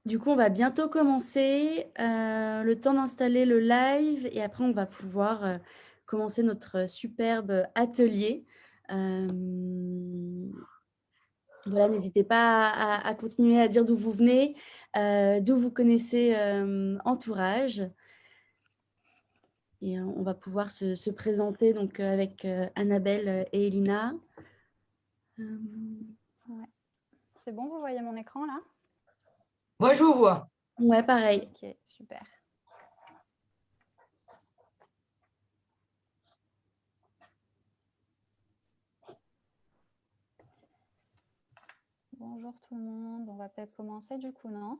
Du coup, on va bientôt commencer. Le temps d'installer le live et après, on va pouvoir commencer notre superbe atelier. Voilà, n'hésitez pas à continuer à dire d'où vous venez, d'où vous connaissez Entourage. Et on va pouvoir se présenter donc, avec Annabelle et Elina. Ouais. C'est bon, vous voyez mon écran là? Moi, je vous vois. Ouais, pareil. Ok, super. Bonjour tout le monde, on va peut-être commencer du coup, non?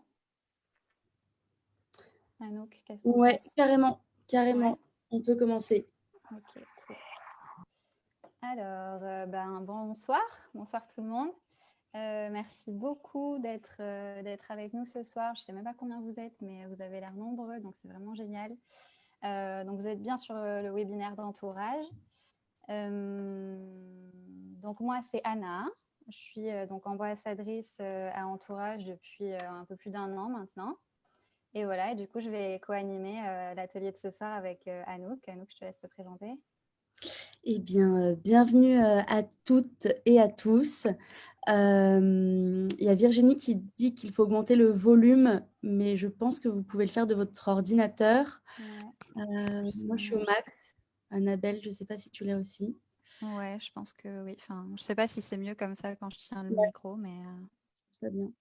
Anouk, qu'est-ce qu'on Ouais, pense? carrément. Ouais. On peut commencer. Ok, cool. Alors, bonsoir tout le monde. Merci beaucoup d'être avec nous ce soir. Je ne sais même pas combien vous êtes, mais vous avez l'air nombreux, donc c'est vraiment génial. Donc, vous êtes bien sur le webinaire d'Entourage. Donc, moi, c'est Anna. Je suis donc ambassadrice à Entourage depuis un peu plus d'1 an maintenant. Et voilà, et du coup, je vais co-animer l'atelier de ce soir avec Anouk. Anouk, je te laisse te présenter. Eh bien, bienvenue à toutes et à tous. Il y a Virginie qui dit qu'il faut augmenter le volume, mais je pense que vous pouvez le faire de votre ordinateur. Ouais. Moi, je suis au max. Annabelle, je ne sais pas si tu l'as aussi. Ouais, je pense que oui. Enfin, je sais pas si c'est mieux comme ça quand je tiens le Ouais, micro, mais ça bien.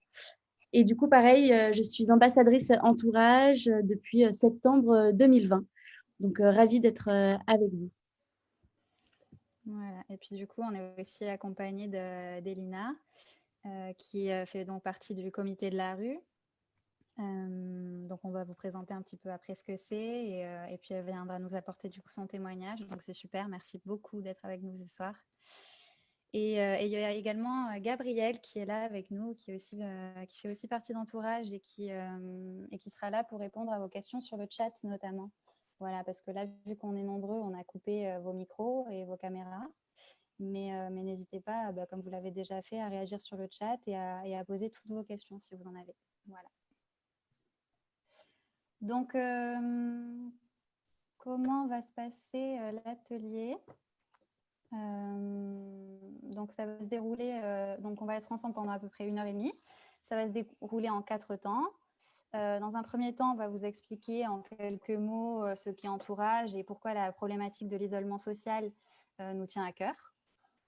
Et du coup, pareil, je suis ambassadrice Entourage depuis septembre 2020. Donc, ravie d'être avec vous. voilà. Et puis du coup, on est aussi accompagné d'Elina, qui fait donc partie du comité de la rue. Donc on va vous présenter un petit peu après ce que c'est et puis elle viendra nous apporter du coup son témoignage. Donc c'est super, merci beaucoup d'être avec nous ce soir. Et il y a également Gabrielle qui est là avec nous, qui fait aussi partie d'Entourage et qui sera là pour répondre à vos questions sur le chat notamment. Voilà, parce que là, vu qu'on est nombreux, on a coupé vos micros et vos caméras. Mais n'hésitez pas, comme vous l'avez déjà fait, à réagir sur le chat et à poser toutes vos questions si vous en avez. Voilà. Donc, comment va se passer l'atelier ? Donc, ça va se dérouler. Donc, on va être ensemble pendant à peu près 1h30. Ça va se dérouler en 4 temps. Dans un premier temps, on va vous expliquer en quelques mots ce qui entourage et pourquoi la problématique de l'isolement social nous tient à cœur.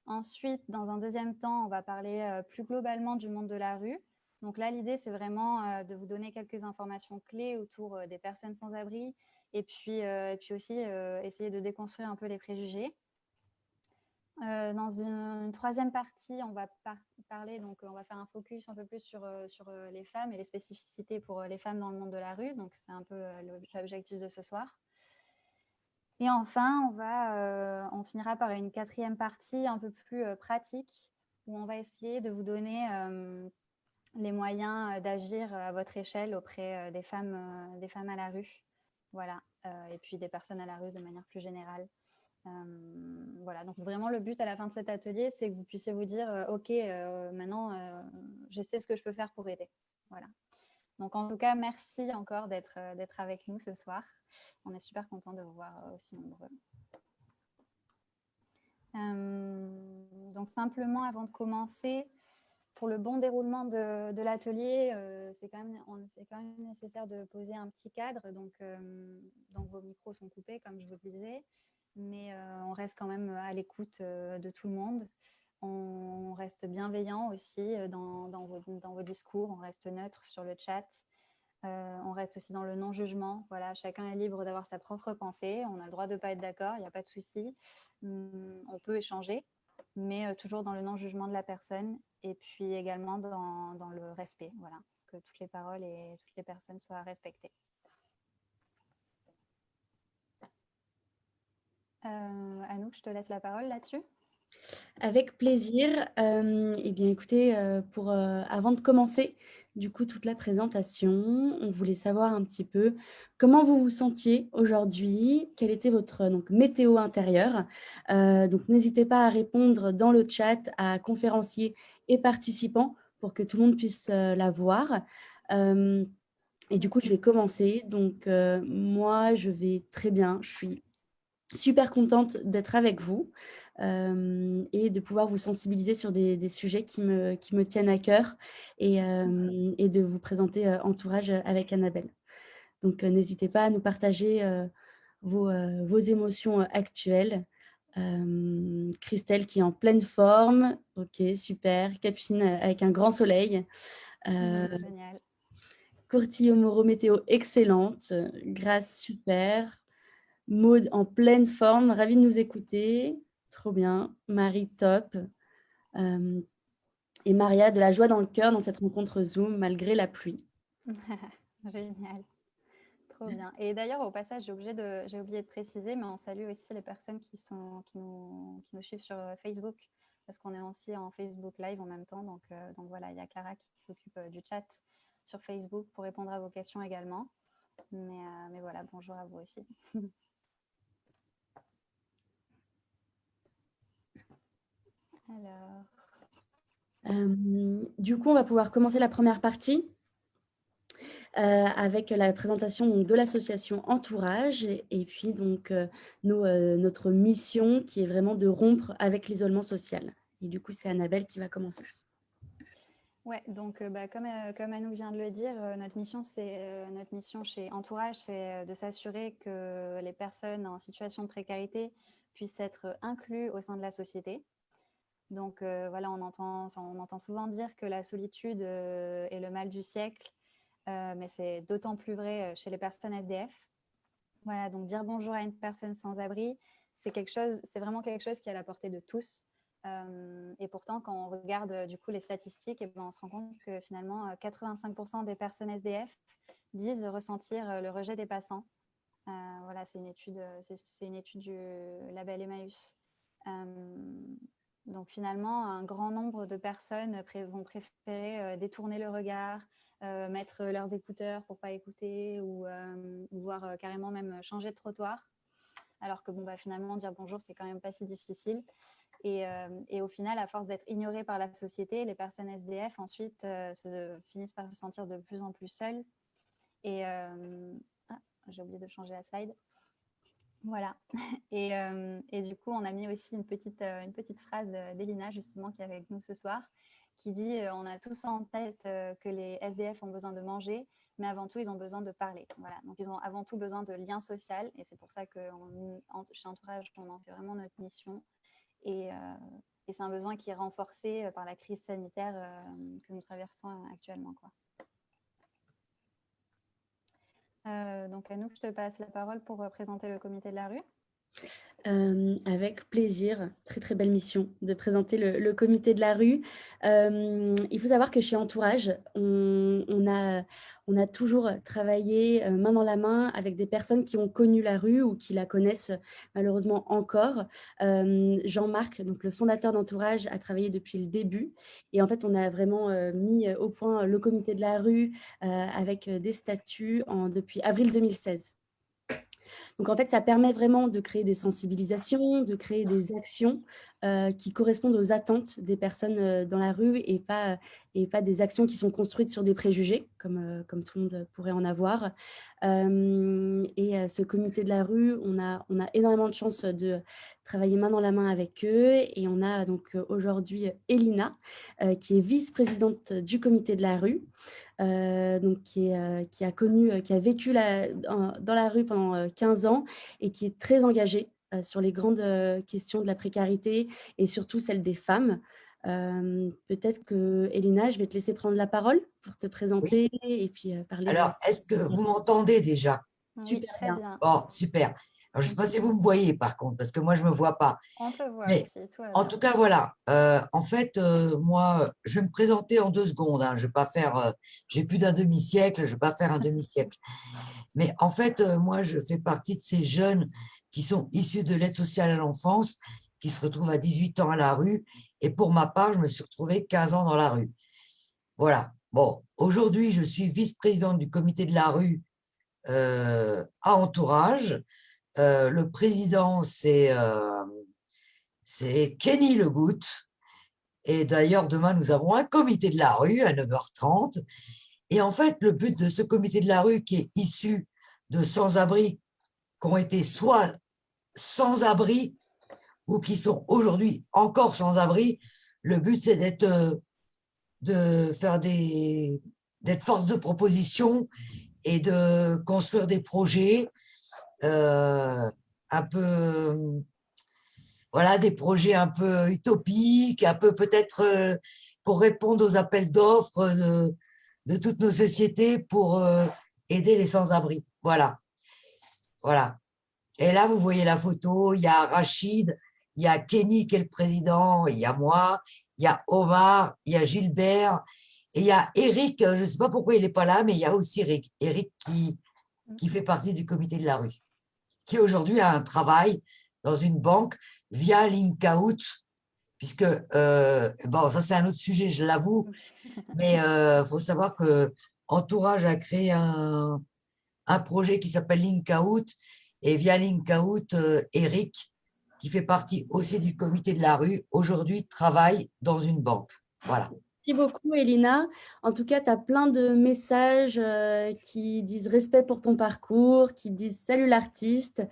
Ensuite, dans un deuxième temps, on va parler plus globalement du monde de la rue. Donc là, l'idée, c'est vraiment de vous donner quelques informations clés autour des personnes sans abri et puis aussi essayer de déconstruire un peu les préjugés. Dans une troisième partie, on va parler, donc on va faire un focus un peu plus sur les femmes et les spécificités pour les femmes dans le monde de la rue. Donc c'est un peu l'objectif de ce soir. Et enfin, on finira par une quatrième partie un peu plus pratique où on va essayer de vous donner les moyens d'agir à votre échelle auprès des femmes à la rue. Voilà. Et puis des personnes à la rue de manière plus générale. Voilà, donc vraiment le but à la fin de cet atelier, c'est que vous puissiez vous dire ok, maintenant je sais ce que je peux faire pour aider. Voilà. Donc en tout cas, merci encore d'être avec nous ce soir. On est super content de vous voir aussi nombreux. Donc simplement avant de commencer, pour le bon déroulement de l'atelier, c'est quand même nécessaire de poser un petit cadre. Donc vos micros sont coupés, comme je vous le disais, mais on reste quand même à l'écoute de tout le monde. On reste bienveillant aussi dans vos discours, on reste neutre sur le chat. On reste aussi dans le non-jugement. Voilà, chacun est libre d'avoir sa propre pensée. On a le droit de ne pas être d'accord, il n'y a pas de souci. On peut échanger, mais toujours dans le non-jugement de la personne et puis également dans le respect. Voilà, que toutes les paroles et toutes les personnes soient respectées. Anouk, je te laisse la parole là-dessus. Avec plaisir. Eh bien, écoutez, avant de commencer, du coup, toute la présentation, on voulait savoir un petit peu comment vous vous sentiez aujourd'hui, quelle était votre météo intérieure. Donc, n'hésitez pas à répondre dans le chat à conférenciers et participants pour que tout le monde puisse la voir. Et du coup, je vais commencer. Donc, moi, je vais très bien. Je suis super contente d'être avec vous et de pouvoir vous sensibiliser sur des sujets qui me tiennent à cœur et de vous présenter Entourage avec Annabelle. Donc, n'hésitez pas à nous partager vos émotions actuelles. Christelle qui est en pleine forme. Ok, super. Capucine avec un grand soleil. Génial. Courtillot Moreau météo excellente. Grâce super. Maud en pleine forme. Ravie de nous écouter. Trop bien. Marie top. Et Maria de la joie dans le cœur dans cette rencontre Zoom malgré la pluie. Génial. Trop bien. Et d'ailleurs, au passage, j'ai oublié de préciser, mais on salue aussi les personnes qui nous suivent sur Facebook, parce qu'on est aussi en Facebook Live en même temps. Donc voilà, il y a Clara qui s'occupe du chat sur Facebook pour répondre à vos questions également. Mais voilà, bonjour à vous aussi. Alors, du coup, on va pouvoir commencer la première partie avec la présentation donc, de l'association Entourage et puis donc notre mission qui est vraiment de rompre avec l'isolement social. Et du coup, c'est Annabelle qui va commencer. Ouais, donc comme Anou vient de le dire, notre mission chez Entourage, c'est de s'assurer que les personnes en situation de précarité puissent être incluses au sein de la société. Donc voilà, on entend souvent dire que la solitude est le mal du siècle, mais c'est d'autant plus vrai chez les personnes SDF. Voilà, donc dire bonjour à une personne sans abri, c'est vraiment quelque chose qui est à la portée de tous. Et pourtant, quand on regarde du coup les statistiques, on se rend compte que finalement 85% des personnes SDF disent ressentir le rejet des passants. Voilà, c'est une étude du label Emmaüs. Donc finalement, un grand nombre de personnes vont préférer détourner le regard, mettre leurs écouteurs pour ne pas écouter ou voire carrément même changer de trottoir. Alors que finalement, dire bonjour, c'est quand même pas si difficile. Et au final, à force d'être ignorées par la société, les personnes SDF ensuite finissent par se sentir de plus en plus seules. Et j'ai oublié de changer la slide. Voilà. Et du coup, on a mis aussi une petite phrase d'Elina, justement, qui est avec nous ce soir, qui dit on a tous en tête que les SDF ont besoin de manger, mais avant tout, ils ont besoin de parler. Voilà. Donc, ils ont avant tout besoin de lien social. Et c'est pour ça que chez Entourage, on en fait vraiment notre mission. Et c'est un besoin qui est renforcé par la crise sanitaire que nous traversons actuellement, quoi. Donc, Anouk, je te passe la parole pour présenter le comité de la rue. Avec plaisir, très très belle mission de présenter le comité de la rue. Il faut savoir que chez Entourage, on a toujours travaillé main dans la main avec des personnes qui ont connu la rue ou qui la connaissent malheureusement encore. Jean-Marc, donc le fondateur d'Entourage, a travaillé depuis le début et en fait on a vraiment mis au point le comité de la rue avec des statuts depuis avril 2016. Donc, en fait, ça permet vraiment de créer des sensibilisations, de créer des actions qui correspondent aux attentes des personnes dans la rue et pas des actions qui sont construites sur des préjugés, comme tout le monde pourrait en avoir. Ce comité de la rue, on a énormément de chance de travailler main dans la main avec eux. Et on a donc aujourd'hui Elina, qui est vice-présidente du comité de la rue. Donc qui a vécu dans la rue pendant 15 ans et qui est très engagée sur les grandes questions de la précarité et surtout celle des femmes. Peut-être que, Elina, je vais te laisser prendre la parole pour te présenter et puis parler de... Alors, est-ce que vous m'entendez déjà? Oui, Super très bien. Bon, super. Alors, je ne sais pas si vous me voyez, par contre, parce que moi, je ne me vois pas. On te voit Mais aussi, tout va en bien. tout cas, voilà. En fait, moi, je vais me présenter en 2 secondes. Hein. Je vais pas faire... j'ai plus d'un demi-siècle, je ne vais pas faire un demi-siècle. Mais en fait, moi, je fais partie de ces jeunes qui sont issus de l'aide sociale à l'enfance, qui se retrouvent à 18 ans à la rue. Et pour ma part, je me suis retrouvée 15 ans dans la rue. Voilà. Bon, aujourd'hui, je suis vice-présidente du comité de la rue à Entourage. Le président, c'est Kenny Legoutte. Et d'ailleurs, demain, nous avons un comité de la rue à 9h30. Et en fait, le but de ce comité de la rue qui est issu de sans-abri, qui ont été soit sans-abri ou qui sont aujourd'hui encore sans-abri, le but, c'est d'être force de proposition et de construire des projets un peu, voilà, des projets un peu utopiques, un peu peut-être pour répondre aux appels d'offres de toutes nos sociétés pour aider les sans-abri. Voilà, voilà. Et là, vous voyez la photo, il y a Rachid, il y a Kenny qui est le président, il y a moi, il y a Omar, il y a Gilbert, et il y a Eric, je ne sais pas pourquoi il n'est pas là, mais il y a aussi Eric qui fait partie du comité de la rue, qui aujourd'hui a un travail dans une banque via Linkout, puisque, bon, ça c'est un autre sujet, je l'avoue, mais faut savoir que Entourage a créé un projet qui s'appelle Linkout, et via Linkout, Eric, qui fait partie aussi du comité de la rue, aujourd'hui travaille dans une banque. Voilà. Merci beaucoup, Elina. En tout cas, tu as plein de messages qui disent respect pour ton parcours, qui disent salut l'artiste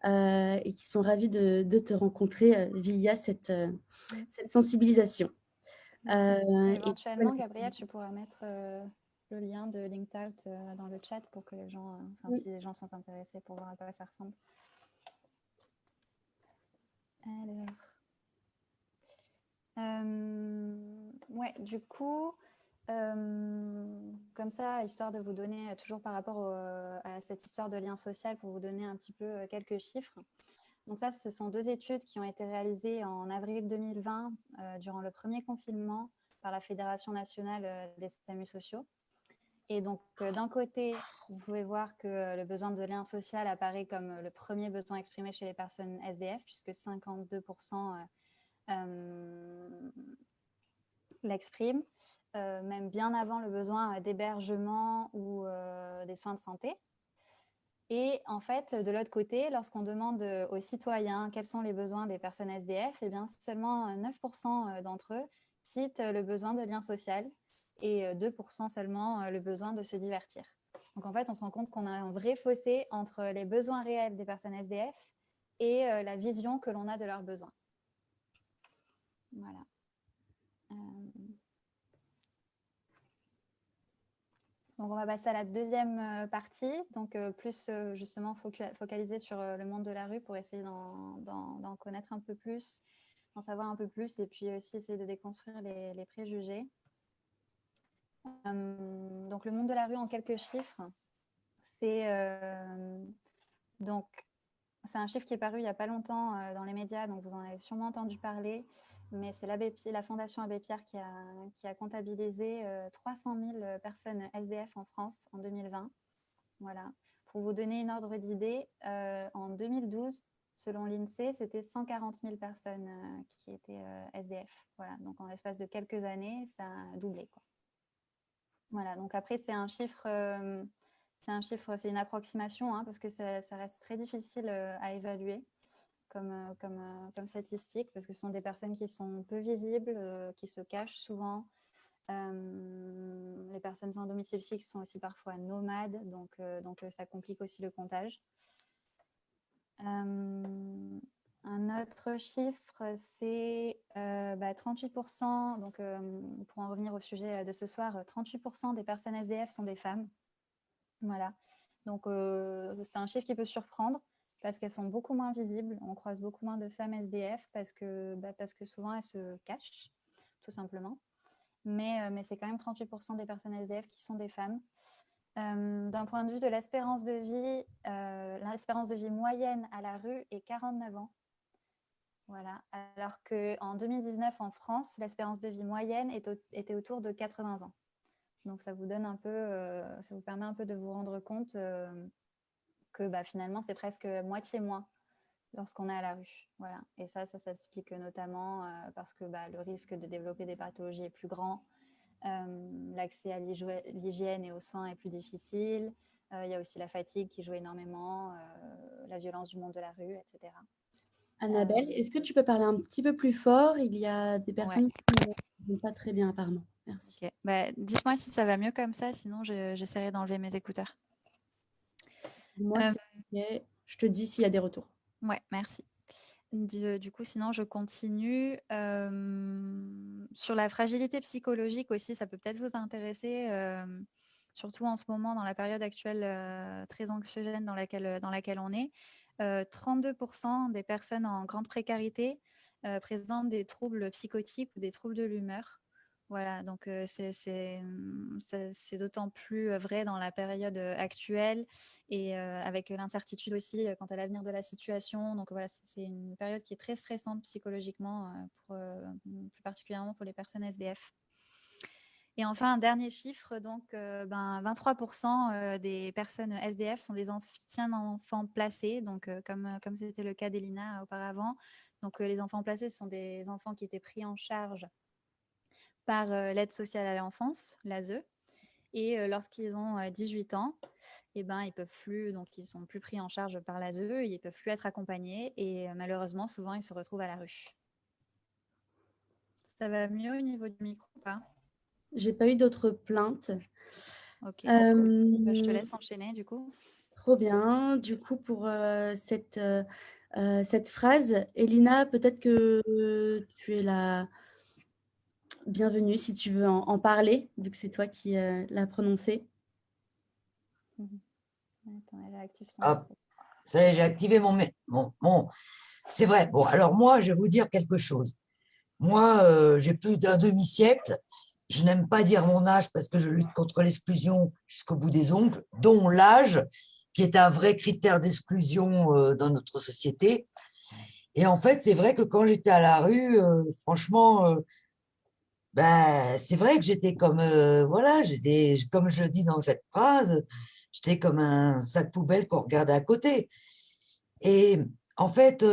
et qui sont ravis de te rencontrer via cette sensibilisation. Éventuellement, Gabrielle, tu pourras mettre le lien de LinkedOut dans le chat pour que les gens, si les gens sont intéressés pour voir à quoi ça ressemble. Ouais, du coup, comme ça, histoire de vous donner, toujours par rapport à cette histoire de lien social, pour vous donner un petit peu quelques chiffres. Donc ça, ce sont 2 études qui ont été réalisées en avril 2020, durant le premier confinement, par la Fédération nationale des SAMU sociaux. Et donc, d'un côté, vous pouvez voir que le besoin de lien social apparaît comme le premier besoin exprimé chez les personnes SDF, puisque 52% l'expriment, même bien avant le besoin d'hébergement ou des soins de santé. Et en fait, de l'autre côté, lorsqu'on demande aux citoyens quels sont les besoins des personnes SDF, eh bien, seulement 9% d'entre eux citent le besoin de lien social et 2% seulement le besoin de se divertir. Donc en fait, on se rend compte qu'on a un vrai fossé entre les besoins réels des personnes SDF et la vision que l'on a de leurs besoins. Voilà. Donc, on va passer à la deuxième partie, donc plus justement focalisée sur le monde de la rue pour essayer d'en connaître un peu plus, d'en savoir un peu plus et puis aussi essayer de déconstruire les préjugés. Donc, le monde de la rue en quelques chiffres, c'est un chiffre qui est paru il n'y a pas longtemps dans les médias, donc vous en avez sûrement entendu parler, mais c'est la Fondation Abbé Pierre qui a comptabilisé 300 000 personnes SDF en France en 2020. Voilà. Pour vous donner une ordre d'idée, en 2012, selon l'INSEE, c'était 140 000 personnes qui étaient SDF. Voilà. Donc en l'espace de quelques années, ça a doublé, quoi. Voilà. Donc après, c'est un chiffre... c'est une approximation, hein, parce que ça reste très difficile à évaluer comme statistique, parce que ce sont des personnes qui sont peu visibles, qui se cachent souvent. Les personnes sans domicile fixe sont aussi parfois nomades, donc ça complique aussi le comptage. Un autre chiffre, c'est 38%, donc pour en revenir au sujet de ce soir, 38% des personnes SDF sont des femmes. Voilà, donc c'est un chiffre qui peut surprendre parce qu'elles sont beaucoup moins visibles. On croise beaucoup moins de femmes SDF parce que souvent elles se cachent, tout simplement. Mais c'est quand même 38% des personnes SDF qui sont des femmes. D'un point de vue de l'espérance de vie moyenne à la rue est 49 ans. Voilà, alors qu'en 2019 en France, l'espérance de vie moyenne était autour de 80 ans. Donc, ça vous donne un peu, ça vous permet un peu de vous rendre compte que finalement, c'est presque moitié moins lorsqu'on est à la rue. Voilà. Et ça s'explique notamment parce que le risque de développer des pathologies est plus grand, l'accès à l'hygiène et aux soins est plus difficile, il y a aussi la fatigue qui joue énormément, la violence du monde de la rue, etc. Annabelle, est-ce que tu peux parler un petit peu plus fort? Il y a des personnes qui Pas très bien apparemment. Merci. Ok. Bah, dites-moi si ça va mieux comme ça, sinon j'essaierai d'enlever mes écouteurs. Moi, Euh, c'est OK. Je te dis s'il y a des retours. ouais, merci. Du coup, sinon, je continue. Sur la fragilité psychologique aussi, ça peut peut-être vous intéresser, surtout en ce moment, dans la période actuelle très anxiogène dans laquelle on est. 32% des personnes en grande précarité présentent des troubles psychotiques ou des troubles de l'humeur. Voilà, donc c'est d'autant plus vrai dans la période actuelle et avec l'incertitude aussi quant à l'avenir de la situation. Donc voilà, c'est une période qui est très stressante psychologiquement, plus particulièrement pour les personnes SDF. Et enfin, un dernier chiffre, donc 23% des personnes SDF sont des anciens enfants placés, donc comme c'était le cas d'Elina auparavant. Donc les enfants placés, ce sont des enfants qui étaient pris en charge par l'aide sociale à l'enfance, l'ASE. Et lorsqu'ils ont 18 ans, eh ben, ils peuvent plus, donc ils sont plus pris en charge par l'ASE, ils peuvent plus être accompagnés et malheureusement, souvent, ils se retrouvent à la rue. Ça va mieux au niveau du micro ou pas? J'ai pas eu d'autres plaintes. Ok, cool. Bah, je te Euh, laisse enchaîner du coup. Trop bien. Du coup, pour cette phrase, Elina, peut-être que tu es la bienvenue si tu veux en parler, vu que c'est toi qui l'as prononcée. Attends, elle active son Hop, micro. ça y est, j'ai activé mon. C'est vrai. Bon, alors moi, je vais vous dire quelque chose. Moi, j'ai plus d'un demi-siècle. Je n'aime pas dire mon âge parce que je lutte contre l'exclusion jusqu'au bout des ongles, dont l'âge, qui est un vrai critère d'exclusion dans notre société. Et en fait, c'est vrai que quand j'étais à la rue, franchement, ben, c'est vrai que j'étais comme, voilà, j'étais, comme je le dis dans cette phrase, j'étais comme un sac poubelle qu'on regardait à côté. Et en fait,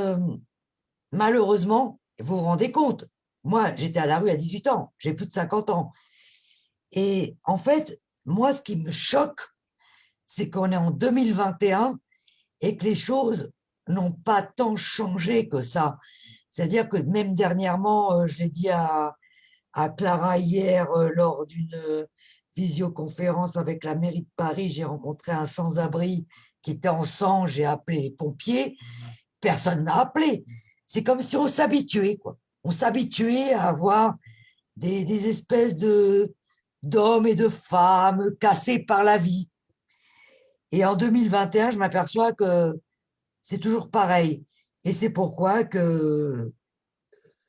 malheureusement, vous vous rendez compte, moi, j'étais à la rue à 18 ans, j'ai plus de 50 ans. Et en fait, moi, ce qui me choque, c'est qu'on est en 2021 et que les choses n'ont pas tant changé que ça. C'est-à-dire que même dernièrement, je l'ai dit à Clara hier, lors d'une visioconférence avec la mairie de Paris, j'ai rencontré un sans-abri qui était en sang, j'ai appelé les pompiers, personne n'a appelé. C'est comme si on s'habituait, quoi. On s'habituait à avoir des espèces d'hommes et de femmes cassés par la vie. Et en 2021, je m'aperçois que c'est toujours pareil. Et c'est pourquoi que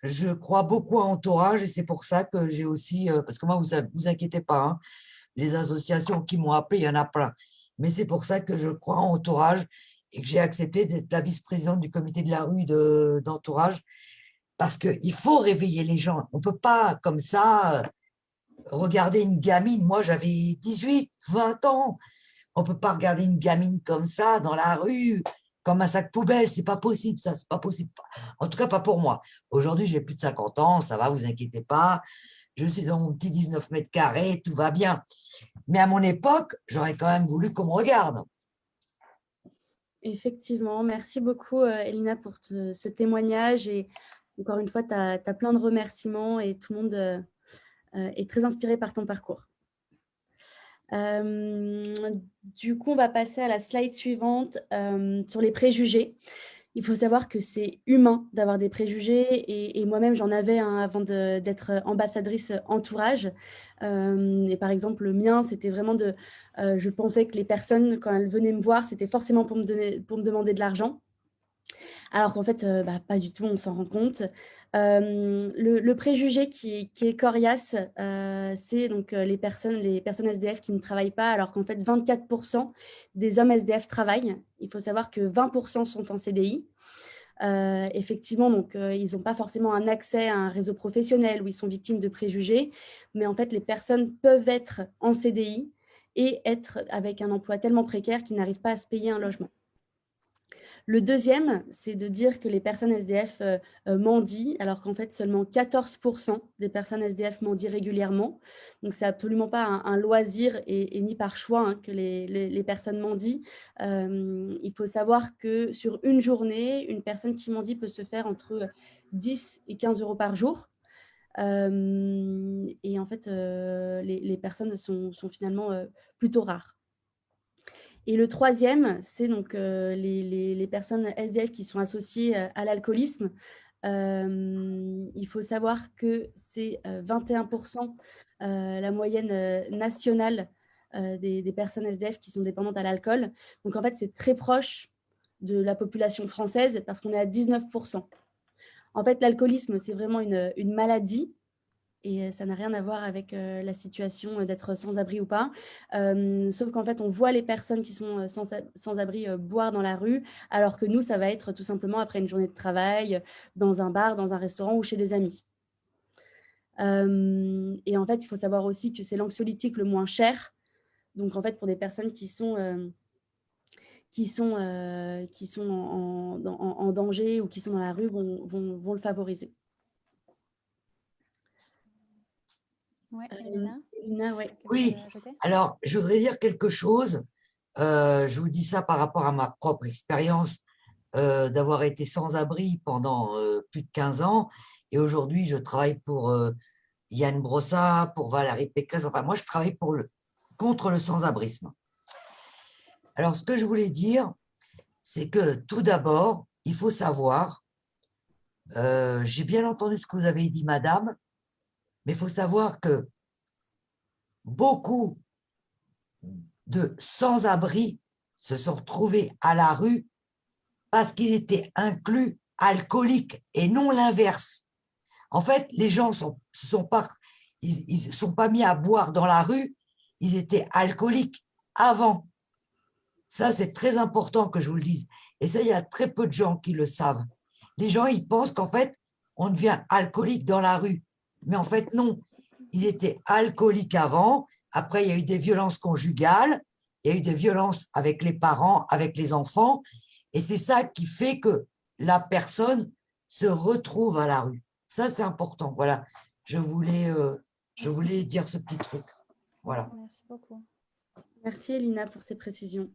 je crois beaucoup à Entourage et c'est pour ça que j'ai aussi, parce que moi, vous inquiétez pas, hein, les associations qui m'ont appelé, il y en a plein. Mais c'est pour ça que je crois en Entourage et que j'ai accepté d'être la vice-présidente du comité de la rue d'Entourage parce qu'il faut réveiller les gens. On ne peut pas, comme ça, regarder une gamine. Moi, j'avais 18, 20 ans. On ne peut pas regarder une gamine comme ça dans la rue, comme un sac poubelle. C'est pas possible, ça. C'est pas possible. En tout cas, pas pour moi. Aujourd'hui, j'ai plus de 50 ans. Ça va, vous inquiétez pas. Je suis dans mon petit 19 mètres carrés. Tout va bien. Mais à mon époque, j'aurais quand même voulu qu'on me regarde. Effectivement, merci beaucoup Elina pour ce témoignage et encore une fois, tu as plein de remerciements et tout le monde est très inspiré par ton parcours. Du coup, on va passer à la slide suivante sur les préjugés. Il faut savoir que c'est humain d'avoir des préjugés et moi-même, j'en avais avant d'être ambassadrice entourage. Et par exemple, le mien, c'était vraiment je pensais que les personnes, quand elles venaient me voir, c'était forcément pour me demander de l'argent. Alors qu'en fait, pas du tout, on s'en rend compte. Le préjugé qui est coriace, c'est donc les personnes SDF qui ne travaillent pas, alors qu'en fait 24% des hommes SDF travaillent. Il faut savoir que 20% sont en CDI. Effectivement, donc ils n'ont pas forcément un accès à un réseau professionnel où ils sont victimes de préjugés, mais en fait les personnes peuvent être en CDI et être avec un emploi tellement précaire qu'ils n'arrivent pas à se payer un logement. Le deuxième, c'est de dire que les personnes SDF mendient, alors qu'en fait, seulement 14% des personnes SDF mendient régulièrement. Donc, ce n'est absolument pas un loisir et ni par choix hein, que les personnes mendient. Il faut savoir que sur une journée, une personne qui mendie peut se faire entre 10 et 15 euros par jour. Et en fait, les personnes sont finalement plutôt rares. Et le troisième, c'est donc les personnes SDF qui sont associées à l'alcoolisme. Il faut savoir que c'est 21% la moyenne nationale des personnes SDF qui sont dépendantes à l'alcool. Donc en fait, c'est très proche de la population française parce qu'on est à 19%. En fait, l'alcoolisme, c'est vraiment une maladie et ça n'a rien à voir avec la situation d'être sans-abri ou pas. Sauf qu'en fait, on voit les personnes qui sont sans-abri boire dans la rue, alors que nous, ça va être tout simplement après une journée de travail, dans un bar, dans un restaurant ou chez des amis. Et en fait, il faut savoir aussi que c'est l'anxiolytique le moins cher. Donc, en fait, pour des personnes qui sont en danger ou qui sont dans la rue, vont le favoriser. Ouais, Elena, Elina, ouais. qu'est-ce que Oui, tu veux ajouter? alors je voudrais dire quelque chose. Je vous dis ça par rapport à ma propre expérience d'avoir été sans-abri pendant plus de 15 ans. Et aujourd'hui, je travaille pour Yann Brossat, pour Valérie Pécresse. Enfin, moi, je travaille contre le sans-abrisme. Alors, ce que je voulais dire, c'est que tout d'abord, il faut savoir, j'ai bien entendu ce que vous avez dit, madame, mais il faut savoir que beaucoup de sans-abri se sont retrouvés à la rue parce qu'ils étaient inclus alcooliques et non l'inverse. En fait, les gens ils sont pas mis à boire dans la rue, ils étaient alcooliques avant. Ça, c'est très important que je vous le dise. Et ça, il y a très peu de gens qui le savent. Les gens, ils pensent qu'en fait, on devient alcoolique dans la rue. Mais en fait, non. Ils étaient alcooliques avant. Après, il y a eu des violences conjugales. Il y a eu des violences avec les parents, avec les enfants. Et c'est ça qui fait que la personne se retrouve à la rue. Ça, c'est important. Voilà. Je voulais dire ce petit truc. Voilà. Merci beaucoup. Merci Elina pour ces précisions.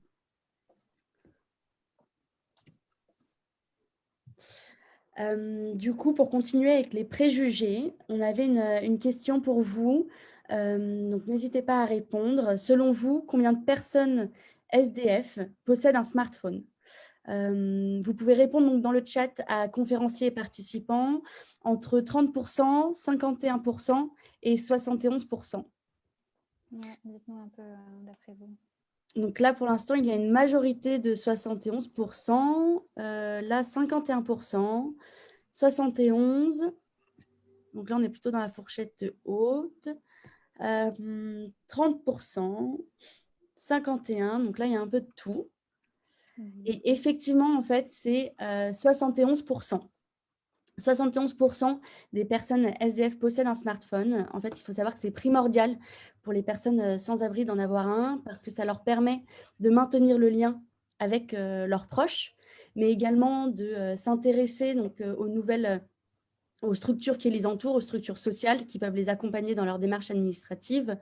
Du coup, pour continuer avec les préjugés, on avait une question pour vous. Donc, n'hésitez pas à répondre. Selon vous, combien de personnes SDF possèdent un smartphone? Vous pouvez répondre donc dans le chat à conférenciers et participants entre 30%, 51% et 71%. Ouais, dites-nous un peu d'après vous. Donc là, pour l'instant, il y a une majorité de 71%, là 51%, 71. Donc là, on est plutôt dans la fourchette haute. 30%, 51. Donc là, il y a un peu de tout. Et effectivement, en fait, c'est 71%. 71% des personnes SDF possèdent un smartphone. En fait, il faut savoir que c'est primordial pour les personnes sans-abri d'en avoir un parce que ça leur permet de maintenir le lien avec leurs proches, mais également de s'intéresser donc aux structures qui les entourent, aux structures sociales qui peuvent les accompagner dans leurs démarches administratives,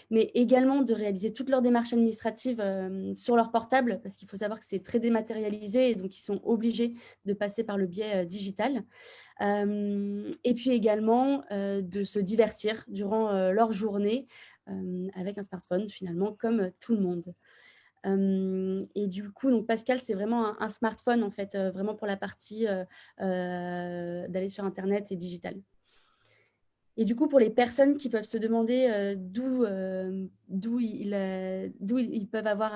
mais également de réaliser toutes leurs démarches administratives sur leur portable, parce qu'il faut savoir que c'est très dématérialisé et donc ils sont obligés de passer par le biais digital. Et puis également de se divertir durant leur journée avec un smartphone, finalement, comme tout le monde. Et du coup, donc Pascal, c'est vraiment un smartphone, en fait, vraiment pour la partie d'aller sur Internet et digital. Et du coup, pour les personnes qui peuvent se demander d'où ils peuvent avoir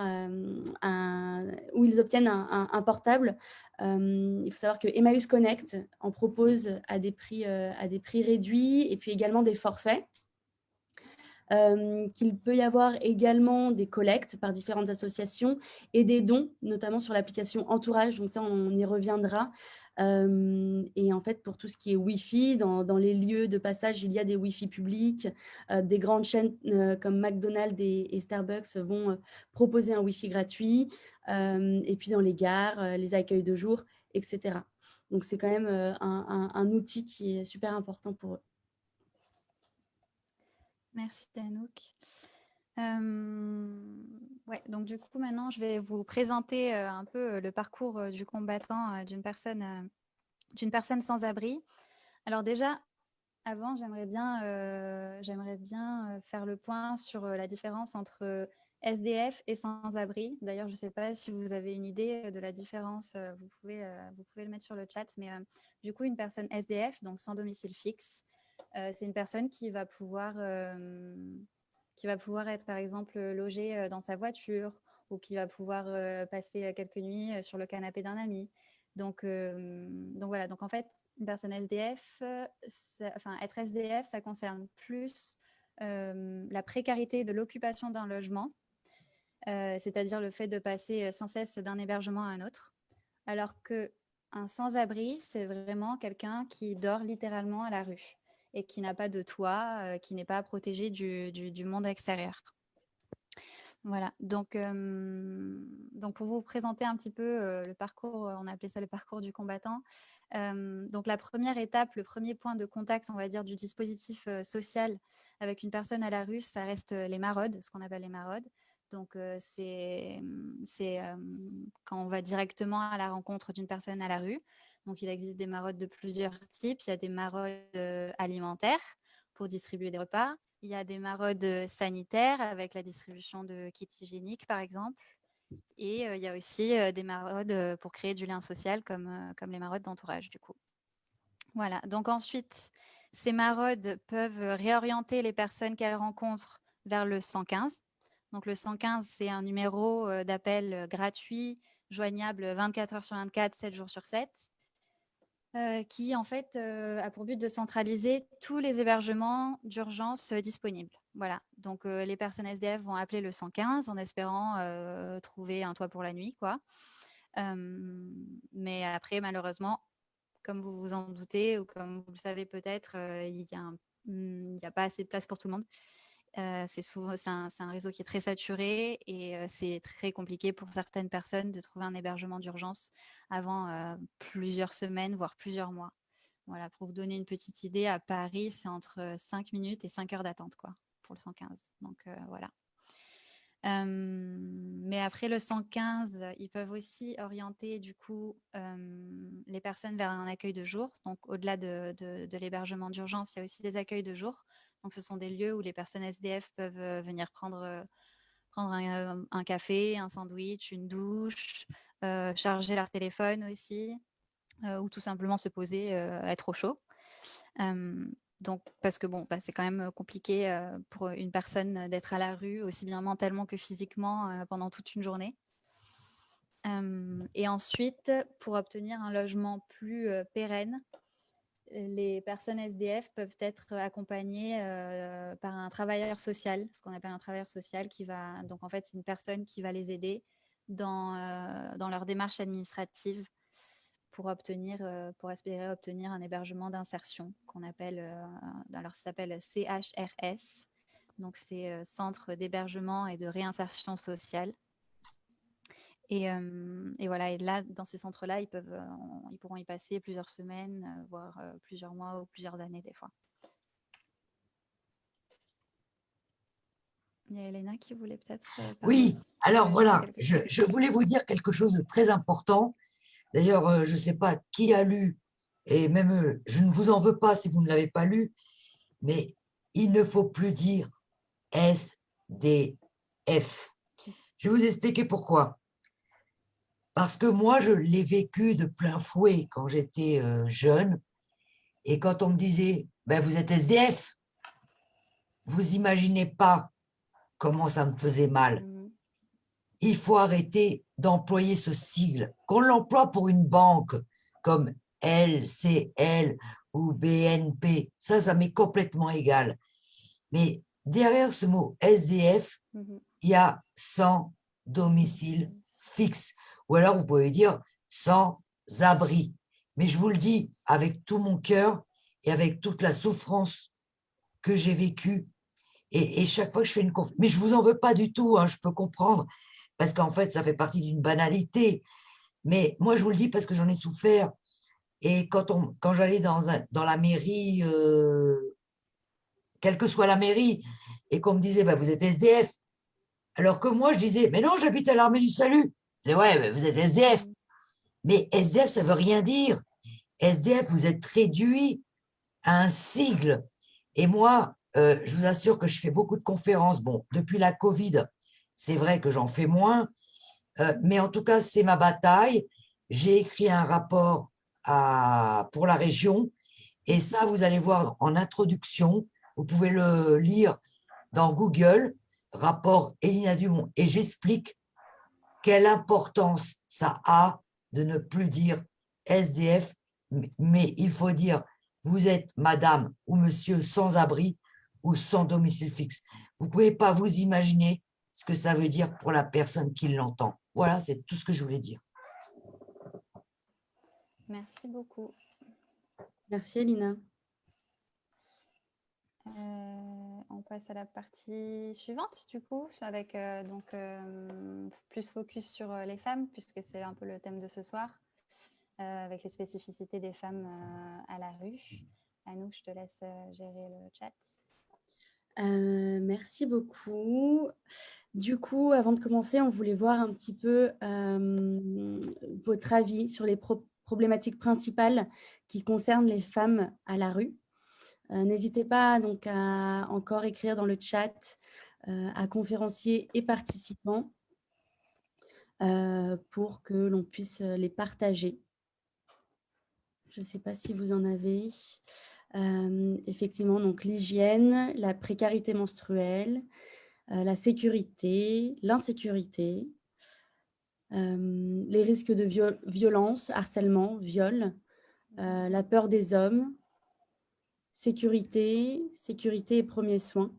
où ils obtiennent un portable, il faut savoir que Emmaüs Connect en propose à des prix réduits et puis également des forfaits. Qu'il peut y avoir également des collectes par différentes associations et des dons, notamment sur l'application Entourage. Donc ça, on y reviendra. Et en fait, pour tout ce qui est Wi-Fi, dans les lieux de passage, il y a des Wi-Fi publics. Des grandes chaînes comme McDonald's et Starbucks vont proposer un Wi-Fi gratuit. Et puis dans les gares, les accueils de jour, etc. Donc c'est quand même un outil qui est super important pour eux. Merci Anouk. Ouais, donc du coup, maintenant, je vais vous présenter un peu le parcours du combattant d'une personne sans abri. Alors déjà, Avant, j'aimerais bien faire le point sur la différence entre SDF et sans-abri. D'ailleurs, je ne sais pas si vous avez une idée de la différence. Vous pouvez le mettre sur le chat. Mais du coup, une personne SDF, donc sans domicile fixe, c'est une personne qui va pouvoir être, par exemple, logée dans sa voiture ou qui va pouvoir passer quelques nuits sur le canapé d'un ami. Donc voilà, donc en fait, une personne SDF, être SDF, ça concerne plus la précarité de l'occupation d'un logement, c'est-à-dire le fait de passer sans cesse d'un hébergement à un autre, alors qu'un sans-abri, c'est vraiment quelqu'un qui dort littéralement à la rue et qui n'a pas de toit, qui n'est pas protégé du monde extérieur. Voilà, donc pour vous présenter un petit peu le parcours, on a appelé ça le parcours du combattant. Donc la première étape, le premier point de contact, on va dire, du dispositif social avec une personne à la rue, ça reste les maraudes, ce qu'on appelle les maraudes. Donc c'est quand on va directement à la rencontre d'une personne à la rue. Donc il existe des maraudes de plusieurs types. Il y a des maraudes alimentaires pour distribuer des repas. Il y a des maraudes sanitaires avec la distribution de kits hygiéniques, par exemple. Et il y a aussi des maraudes pour créer du lien social, comme les maraudes d'entourage, du coup. Voilà. Donc ensuite, ces maraudes peuvent réorienter les personnes qu'elles rencontrent vers le 115. Donc le 115, c'est un numéro d'appel gratuit, joignable 24 heures sur 24, 7 jours sur 7. Qui en fait a pour but de centraliser tous les hébergements d'urgence disponibles. Voilà, donc les personnes SDF vont appeler le 115 en espérant trouver un toit pour la nuit, quoi. Mais après, malheureusement, comme vous vous en doutez ou comme vous le savez peut-être, il n'y a pas assez de place pour tout le monde. C'est un réseau qui est très saturé et c'est très compliqué pour certaines personnes de trouver un hébergement d'urgence avant plusieurs semaines, voire plusieurs mois. Voilà, pour vous donner une petite idée, à Paris, c'est entre 5 minutes et 5 heures d'attente quoi, pour le 115. Donc voilà. Mais après le 115, ils peuvent aussi orienter du coup les personnes vers un accueil de jour. Donc au-delà de l'hébergement d'urgence, il y a aussi des accueils de jour. Donc ce sont des lieux où les personnes SDF peuvent venir prendre un café, un sandwich, une douche, charger leur téléphone aussi, ou tout simplement se poser, être au chaud. Donc, parce que bon, c'est quand même compliqué pour une personne d'être à la rue, aussi bien mentalement que physiquement, pendant toute une journée. Et ensuite, pour obtenir un logement plus pérenne, les personnes SDF peuvent être accompagnées par un travailleur social, ce qu'on appelle un travailleur social qui va... Donc, en fait, c'est une personne qui va les aider dans leur démarche administrative pour espérer obtenir un hébergement d'insertion qu'on appelle, alors ça s'appelle CHRS, donc c'est Centre d'hébergement et de réinsertion sociale. Et voilà, et là, dans ces centres-là, ils pourront y passer plusieurs semaines, voire plusieurs mois ou plusieurs années des fois. Il y a Elena qui voulait peut-être parler. Oui, alors voilà, je voulais vous dire quelque chose de très important. D'ailleurs, je ne sais pas qui a lu, et même je ne vous en veux pas si vous ne l'avez pas lu, mais il ne faut plus dire SDF. Je vais vous expliquer pourquoi. Parce que moi, je l'ai vécu de plein fouet quand j'étais jeune, et quand on me disait ben, « vous êtes SDF », vous imaginez pas comment ça me faisait mal. Il faut arrêter d'employer ce sigle. Qu'on l'emploie pour une banque comme LCL ou BNP, ça m'est complètement égal. Mais derrière ce mot SDF, il y a sans domicile fixe. Ou alors vous pouvez dire sans abri. Mais je vous le dis avec tout mon cœur et avec toute la souffrance que j'ai vécue. Et chaque fois que je fais une conférence, mais je ne vous en veux pas du tout, hein, je peux comprendre, parce qu'en fait, ça fait partie d'une banalité. Mais moi, je vous le dis parce que j'en ai souffert. Et quand j'allais dans la mairie, quelle que soit la mairie, et qu'on me disait, bah, vous êtes SDF. Alors que moi, je disais, mais non, j'habite à l'Armée du Salut. Je disais, ouais, mais vous êtes SDF. Mais SDF, ça ne veut rien dire. SDF, vous êtes réduit a un sigle. Et moi, je vous assure que je fais beaucoup de conférences. Bon, depuis la Covid, c'est vrai que j'en fais moins, mais en tout cas, c'est ma bataille. J'ai écrit un rapport pour la région, et ça, vous allez voir en introduction, vous pouvez le lire dans Google, rapport Elina Dumont, et j'explique quelle importance ça a de ne plus dire SDF, mais il faut dire vous êtes madame ou monsieur sans abri ou sans domicile fixe. Vous ne pouvez pas vous imaginer ce que ça veut dire pour la personne qui l'entend. Voilà, c'est tout ce que je voulais dire. Merci beaucoup. Merci Elina. On passe à la partie suivante, du coup, avec plus focus sur les femmes, puisque c'est un peu le thème de ce soir, avec les spécificités des femmes à la rue. Anouk, je te laisse gérer le chat. Merci beaucoup. Du coup, avant de commencer, on voulait voir un petit peu votre avis sur les problématiques principales qui concernent les femmes à la rue. N'hésitez pas donc à encore écrire dans le chat à conférenciers et participants pour que l'on puisse les partager. Je ne sais pas si vous en avez. Effectivement, donc l'hygiène, la précarité menstruelle, la sécurité, l'insécurité, les risques de violence, harcèlement, viol, la peur des hommes, sécurité et premiers soins.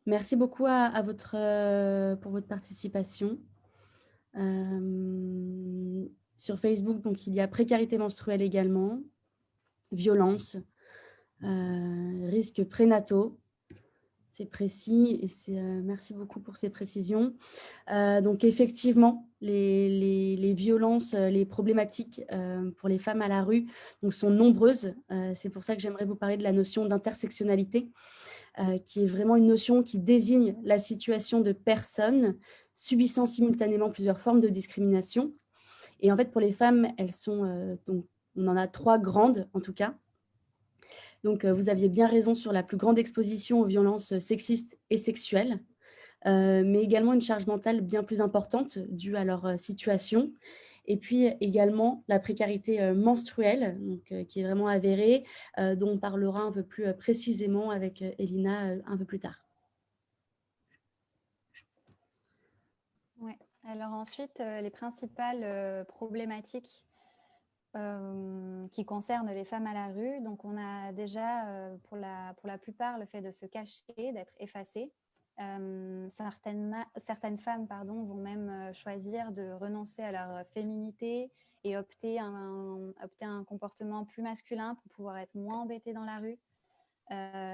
Merci beaucoup pour votre participation. Sur Facebook, donc, il y a précarité menstruelle également, violence, risques prénataux. C'est précis et merci beaucoup pour ces précisions. Donc, effectivement, les violences, les problématiques pour les femmes à la rue donc, sont nombreuses. C'est pour ça que j'aimerais vous parler de la notion d'intersectionnalité, qui est vraiment une notion qui désigne la situation de personnes subissant simultanément plusieurs formes de discrimination. Et en fait, pour les femmes, elles sont, donc, on en a 3 grandes en tout cas. Donc, vous aviez bien raison sur la plus grande exposition aux violences sexistes et sexuelles, mais également une charge mentale bien plus importante due à leur situation. Et puis également la précarité menstruelle, donc, qui est vraiment avérée, dont on parlera un peu plus précisément avec Elina un peu plus tard. Ouais. Alors ensuite, les principales problématiques qui concernent les femmes à la rue. Donc on a déjà pour la plupart le fait de se cacher, d'être effacées. Certaines femmes vont même choisir de renoncer à leur féminité et opter un comportement plus masculin pour pouvoir être moins embêtées dans la rue.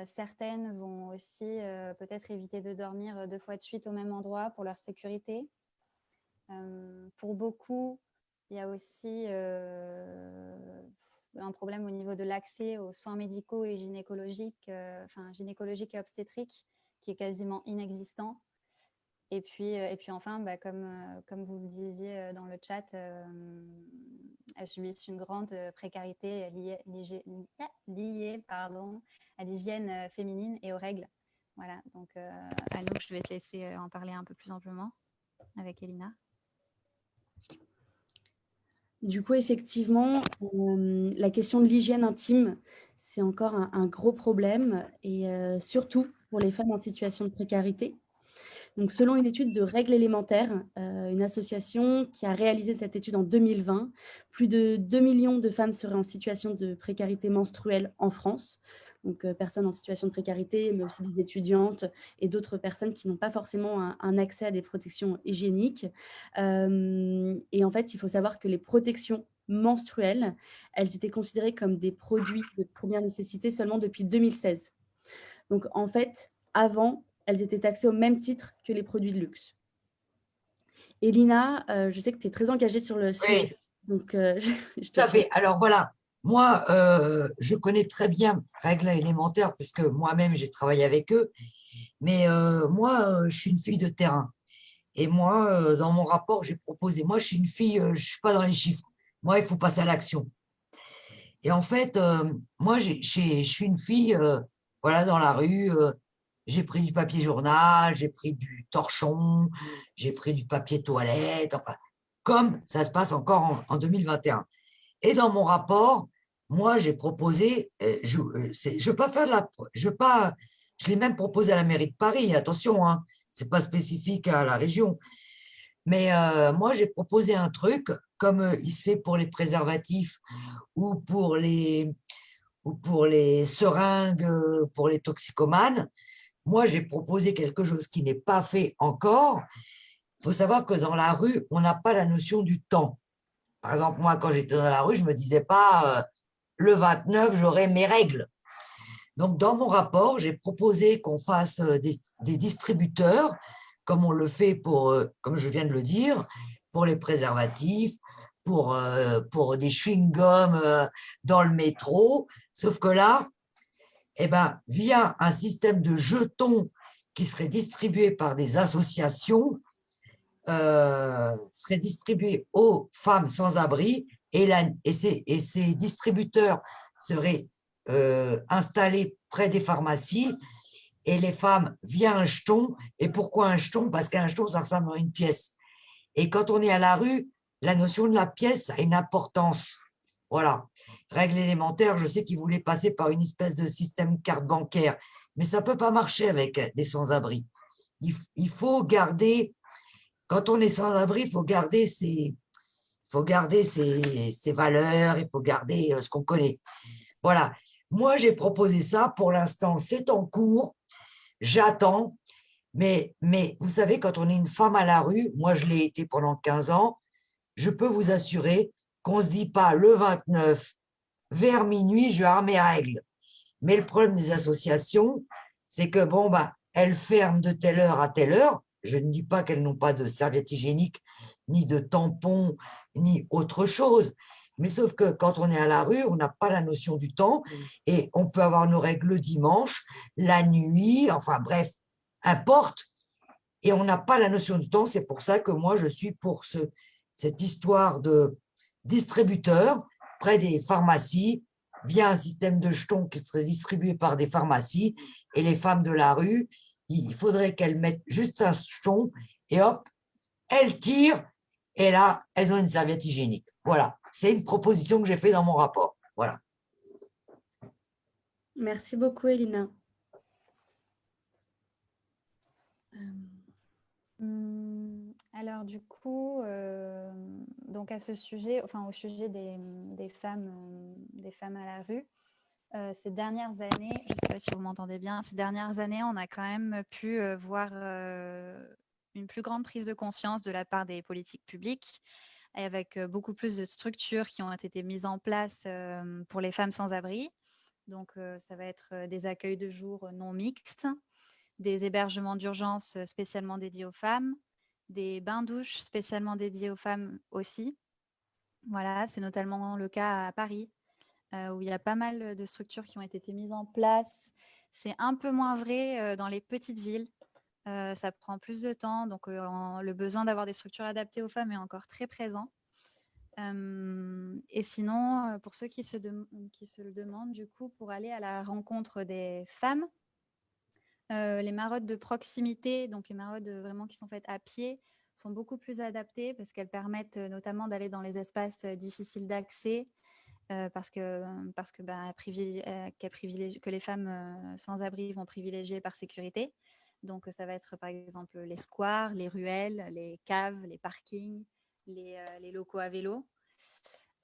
Certaines vont aussi peut-être éviter de dormir 2 fois de suite au même endroit pour leur sécurité. Pour beaucoup, il y a aussi un problème au niveau de l'accès aux soins médicaux et gynécologiques, gynécologiques et obstétriques, qui est quasiment inexistant. Et puis enfin, comme vous le disiez dans le chat, elles subissent une grande précarité liée à l'hygiène féminine et aux règles. Voilà, donc Anouk, je vais te laisser en parler un peu plus amplement avec Elina. Du coup, effectivement, la question de l'hygiène intime, c'est encore un gros problème, et surtout pour les femmes en situation de précarité. Donc, selon une étude de Règles élémentaires, une association qui a réalisé cette étude en 2020, plus de 2 millions de femmes seraient en situation de précarité menstruelle en France. Donc, personnes en situation de précarité, mais aussi des étudiantes et d'autres personnes qui n'ont pas forcément un accès à des protections hygiéniques. Et en fait, il faut savoir que les protections menstruelles, elles étaient considérées comme des produits de première nécessité seulement depuis 2016. Donc, en fait, avant, elles étaient taxées au même titre que les produits de luxe. Elina, je sais que tu es très engagée sur le sujet. Oui. Donc, je te Tout à fait. Alors voilà, moi, je connais très bien Règles élémentaires puisque moi-même, j'ai travaillé avec eux. Mais moi, je suis une fille de terrain. Et moi, dans mon rapport, j'ai proposé, moi, je suis une fille, je ne suis pas dans les chiffres. Moi, il faut passer à l'action. Et en fait, moi, je suis une fille, voilà, dans la rue, j'ai pris du papier journal, j'ai pris du torchon, j'ai pris du papier toilette, enfin, comme ça se passe encore en 2021. Et dans mon rapport, moi, j'ai proposé, je veux pas faire de la, je veux pas, je l'ai même proposé à la mairie de Paris, attention, hein, c'est pas spécifique à la région. Mais moi, j'ai proposé un truc, comme il se fait pour les préservatifs ou ou pour les seringues, pour les toxicomanes. Moi, j'ai proposé quelque chose qui n'est pas fait encore. Il faut savoir que dans la rue, on n'a pas la notion du temps. Par exemple, moi, quand j'étais dans la rue, je ne me disais pas le 29, j'aurai mes règles. Donc, dans mon rapport, j'ai proposé qu'on fasse des distributeurs, comme on le fait pour, comme je viens de le dire, pour les préservatifs, pour des chewing-gums dans le métro. Sauf que là, eh ben, via un système de jetons qui serait distribué par des associations, serait distribué aux femmes sans abri et ces distributeurs seraient installés près des pharmacies et les femmes via un jeton. Et pourquoi un jeton? Parce qu'un jeton, ça ressemble à une pièce. Et quand on est à la rue, la notion de la pièce a une importance. Voilà. Règle élémentaire, je sais qu'ils voulaient passer par une espèce de système carte bancaire, mais ça ne peut pas marcher avec des sans-abri. Il faut garder, quand on est sans-abri, faut garder ses valeurs, il faut garder ce qu'on connaît. Voilà. Moi, j'ai proposé ça. Pour l'instant, c'est en cours. J'attends. Mais vous savez, quand on est une femme à la rue, moi, je l'ai été pendant 15 ans, je peux vous assurer qu'on ne se dit pas le 29, vers minuit, je vais avoir mes règles. Mais le problème des associations, c'est que, bon, bah, elles ferment de telle heure à telle heure. Je ne dis pas qu'elles n'ont pas de serviettes hygiéniques, ni de tampons, ni autre chose. Mais sauf que quand on est à la rue, on n'a pas la notion du temps et on peut avoir nos règles le dimanche, la nuit, enfin bref, importe. Et on n'a pas la notion du temps. C'est pour ça que moi, je suis pour cette histoire de distributeur près des pharmacies via un système de jetons qui serait distribué par des pharmacies. Et les femmes de la rue, il faudrait qu'elles mettent juste un jeton et hop, elles tirent et là, elles ont une serviette hygiénique. Voilà, c'est une proposition que j'ai faite dans mon rapport. Voilà. Merci beaucoup, Elina. Alors du coup, donc à ce sujet, enfin au sujet des femmes à la rue, ces dernières années, je ne sais pas si vous m'entendez bien, ces dernières années, on a quand même pu voir une plus grande prise de conscience de la part des politiques publiques, et avec beaucoup plus de structures qui ont été mises en place pour les femmes sans abri. Donc ça va être des accueils de jour non mixtes, des hébergements d'urgence spécialement dédiés aux femmes, des bains-douches spécialement dédiés aux femmes aussi. Voilà, c'est notamment le cas à Paris, où il y a pas mal de structures qui ont été mises en place. C'est un peu moins vrai dans les petites villes. Ça prend plus de temps, donc le besoin d'avoir des structures adaptées aux femmes est encore très présent. Et sinon, pour ceux qui se le demandent, du coup, pour aller à la rencontre des femmes, les maraudes de proximité, donc les maraudes vraiment qui sont faites à pied, sont beaucoup plus adaptées parce qu'elles permettent notamment d'aller dans les espaces difficiles d'accès, parce que que les femmes sans abri vont privilégier par sécurité. Donc ça va être par exemple les squares, les ruelles, les caves, les parkings, les locaux à vélo.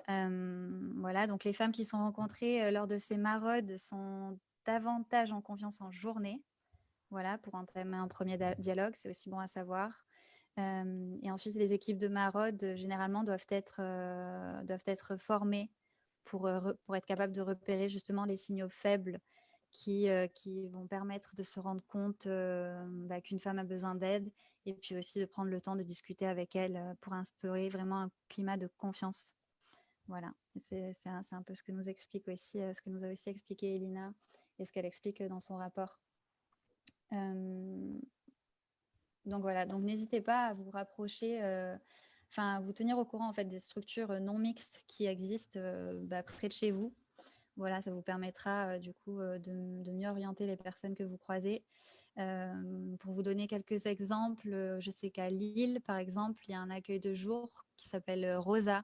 Voilà, donc les femmes qui sont rencontrées lors de ces maraudes sont davantage en confiance en journée. Voilà, pour entamer un premier dialogue, c'est aussi bon à savoir. Et ensuite, les équipes de maraude, généralement, doivent être formées pour être capables de repérer justement les signaux faibles qui vont permettre de se rendre compte qu'une femme a besoin d'aide, et puis aussi de prendre le temps de discuter avec elle pour instaurer vraiment un climat de confiance. Voilà, c'est un peu ce que nous explique aussi, ce que nous a aussi expliqué Elina, et ce qu'elle explique dans son rapport. Donc voilà, donc n'hésitez pas à vous rapprocher, à vous tenir au courant en fait des structures non mixtes qui existent près de chez vous. Voilà, ça vous permettra du coup de mieux orienter les personnes que vous croisez. Pour vous donner quelques exemples, je sais qu'à Lille, par exemple, il y a un accueil de jour qui s'appelle Rosa,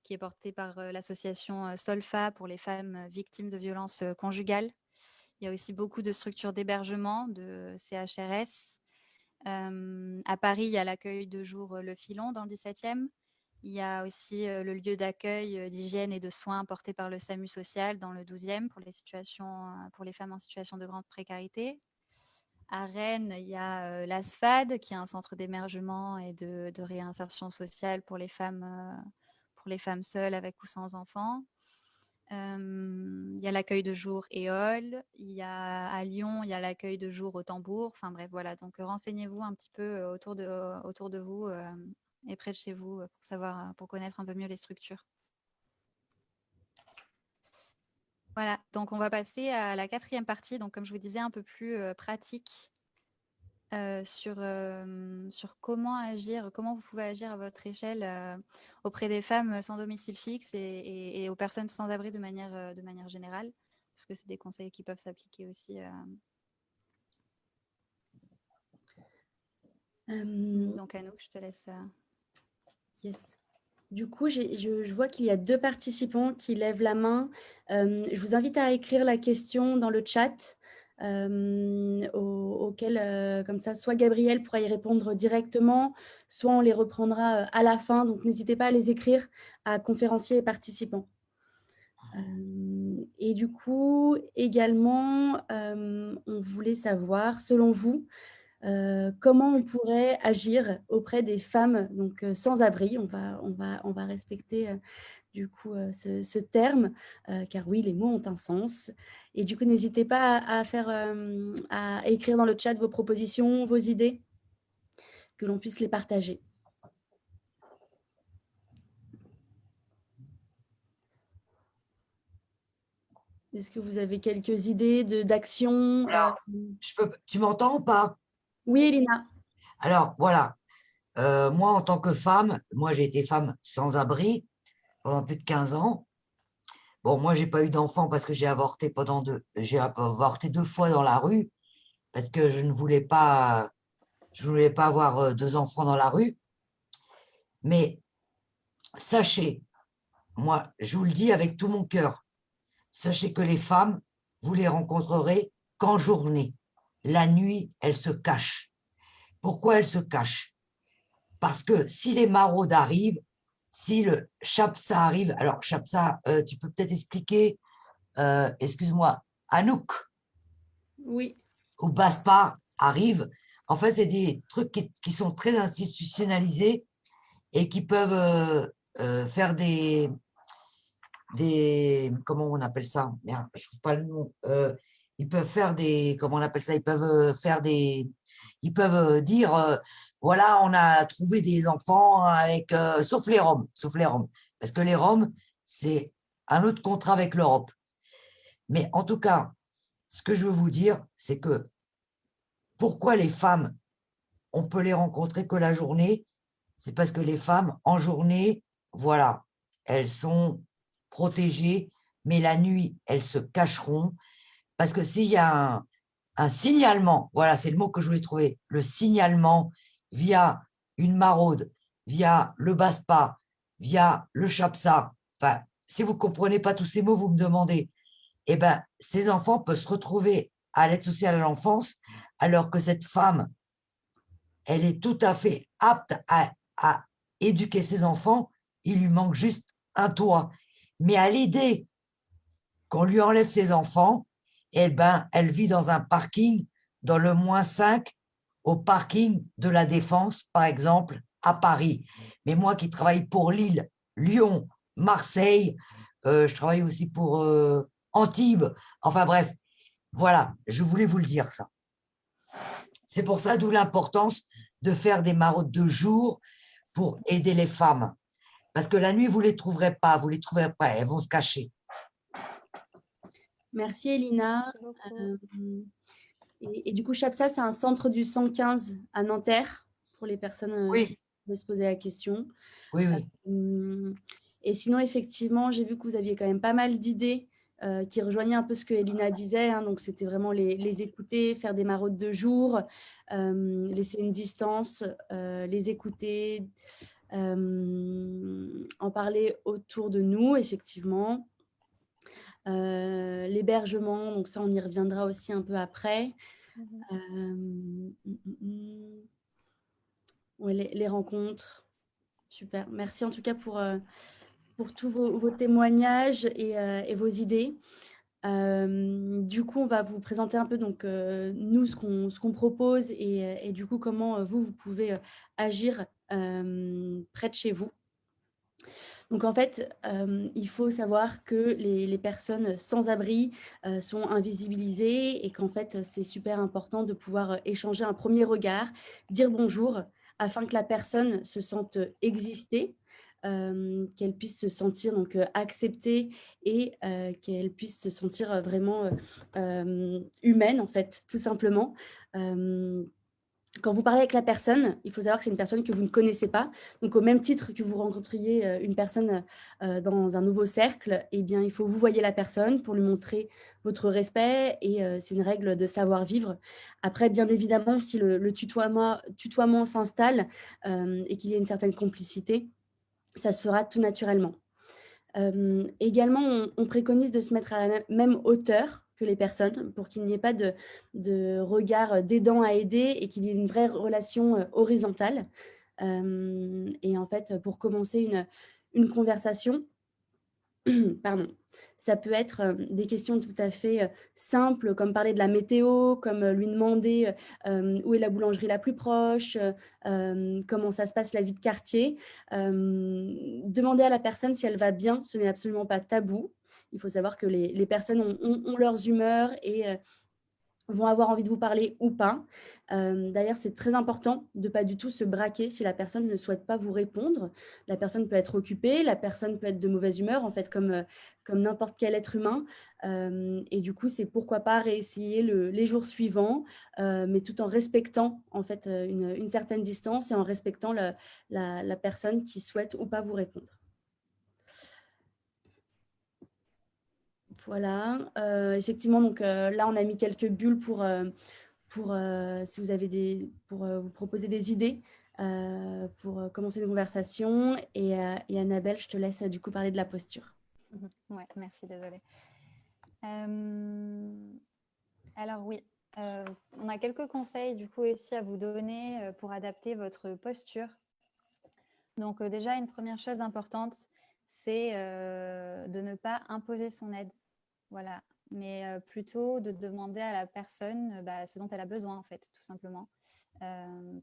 qui est porté par l'association Solfa pour les femmes victimes de violences conjugales. Il y a aussi beaucoup de structures d'hébergement, de CHRS. À Paris, il y a l'accueil de jour Le Filon dans le 17e. Il y a aussi le lieu d'accueil d'hygiène et de soins porté par le SAMU social dans le 12e pour les femmes en situation de grande précarité. À Rennes, il y a l'ASFAD, qui est un centre d'émergement et de réinsertion sociale pour les femmes seules avec ou sans enfants. Il y a l'accueil de jour Éole. À Lyon, il y a l'accueil de jour au Tambour. Enfin bref, voilà. Donc renseignez-vous un petit peu autour de vous et près de chez vous pour connaître un peu mieux les structures. Voilà, donc on va passer à la 4e partie, donc comme je vous disais, un peu plus pratique sur comment agir, comment vous pouvez agir à votre échelle auprès des femmes sans domicile fixe et aux personnes sans abri de manière générale, parce que c'est des conseils qui peuvent s'appliquer aussi. Donc Anouk, je te laisse. Yes. Du coup, je vois qu'il y a 2 participants qui lèvent la main. Je vous invite à écrire la question dans le chat, auquel, comme ça, soit Gabrielle pourra y répondre directement, soit on les reprendra à la fin. Donc, n'hésitez pas à les écrire à conférenciers et participants. Et du coup, également, on voulait savoir, selon vous, comment on pourrait agir auprès des femmes donc, sans abri. On va respecter du coup ce terme, car oui, les mots ont un sens. Et du coup, n'hésitez pas à écrire dans le chat vos propositions, vos idées, que l'on puisse les partager. Est-ce que vous avez quelques idées d'actions Tu m'entends ou pas? Oui, Elina. Alors, voilà. Moi, en tant que femme, moi, j'ai été femme sans abri pendant plus de 15 ans. Bon, moi, j'ai pas eu d'enfant parce que j'ai avorté 2 fois dans la rue parce que je ne voulais pas avoir 2 enfants dans la rue. Mais sachez, moi, je vous le dis avec tout mon cœur, sachez que les femmes, vous les rencontrerez qu'en journée. La nuit, elles se cachent. Pourquoi elles se cachent? Parce que si les maraudes arrivent, si le Chapsa arrive, alors Chapsa, tu peux peut-être expliquer, excuse-moi, Anouk Oui. ou Baspa arrive. En fait, c'est des trucs qui sont très institutionnalisés et qui peuvent faire comment on appelle ça? Merde, je trouve pas le nom. Ils peuvent faire comment on appelle ça? Ils peuvent dire, voilà, on a trouvé des enfants avec, sauf les Roms, parce que les Roms, c'est un autre contrat avec l'Europe. Mais en tout cas, ce que je veux vous dire, c'est que pourquoi les femmes, on peut les rencontrer que la journée, c'est parce que les femmes, en journée, voilà, elles sont protégées, mais la nuit, elles se cacheront, parce que s'il y a un signalement, voilà, c'est le mot que je voulais trouver, le signalement via une maraude, via le BASPA, via le CHAPSA, enfin, si vous ne comprenez pas tous ces mots, vous me demandez, eh ben, ces enfants peuvent se retrouver à l'aide sociale à l'enfance, alors que cette femme, elle est tout à fait apte à éduquer ses enfants, il lui manque juste un toit. Mais à l'aider, qu'on lui enlève ses enfants, eh ben, elle vit dans un parking, dans le -5, au parking de la Défense, par exemple, à Paris. Mais moi qui travaille pour Lille, Lyon, Marseille, je travaille aussi pour Antibes, enfin bref, voilà, je voulais vous le dire ça. C'est pour ça, d'où l'importance de faire des maraudes de jour pour aider les femmes. Parce que la nuit, vous ne les trouverez pas, elles vont se cacher. Merci, Elina. Merci beaucoup. Et du coup, Chapsa, c'est un centre du 115 à Nanterre, pour les personnes qui veulent se poser la question. Oui. Et sinon, effectivement, j'ai vu que vous aviez quand même pas mal d'idées qui rejoignait un peu ce que Elina disait, hein, donc c'était vraiment les écouter, faire des maraudes de jour, laisser une distance, les écouter, en parler autour de nous, effectivement. L'hébergement, donc ça, on y reviendra aussi un peu après. Ouais, les rencontres, super. Merci en tout cas pour tous vos témoignages et vos idées. Du coup, on va vous présenter un peu donc, nous, ce qu'on propose et du coup, comment vous pouvez agir près de chez vous. Donc en fait, il faut savoir que les personnes sans abri sont invisibilisées et qu'en fait, c'est super important de pouvoir échanger un premier regard, dire bonjour, afin que la personne se sente exister, qu'elle puisse se sentir donc acceptée et qu'elle puisse se sentir vraiment humaine en fait, tout simplement. Quand vous parlez avec la personne, il faut savoir que c'est une personne que vous ne connaissez pas. Donc, au même titre que vous rencontriez une personne dans un nouveau cercle, eh bien, il faut vous voyez la personne pour lui montrer votre respect et c'est une règle de savoir-vivre. Après, bien évidemment, si le tutoiement s'installe et qu'il y a une certaine complicité, ça se fera tout naturellement. Également, on préconise de se mettre à la même hauteur que les personnes pour qu'il n'y ait pas de regard d'aidant à aider et qu'il y ait une vraie relation horizontale. Et en fait, pour commencer une conversation, pardon, ça peut être des questions tout à fait simples, comme parler de la météo, comme lui demander où est la boulangerie la plus proche, comment ça se passe la vie de quartier. Demander à la personne si elle va bien, ce n'est absolument pas tabou. Il faut savoir que les personnes ont leurs humeurs et vont avoir envie de vous parler ou pas. D'ailleurs, c'est très important de ne pas du tout se braquer si la personne ne souhaite pas vous répondre. La personne peut être occupée, la personne peut être de mauvaise humeur, en fait, comme n'importe quel être humain. Et du coup, c'est pourquoi pas réessayer les jours suivants, mais tout en respectant en fait une certaine distance et en respectant la personne qui souhaite ou pas vous répondre. Voilà. Effectivement, donc là, on a mis quelques bulles pour si vous avez pour vous proposer des idées pour commencer une conversation. Et Annabelle, je te laisse du coup parler de la posture. Ouais, merci, désolée. Alors oui, on a quelques conseils du coup ici à vous donner pour adapter votre posture. Donc déjà, une première chose importante, c'est de ne pas imposer son aide. Voilà, mais plutôt de demander à la personne ce dont elle a besoin, en fait, tout simplement.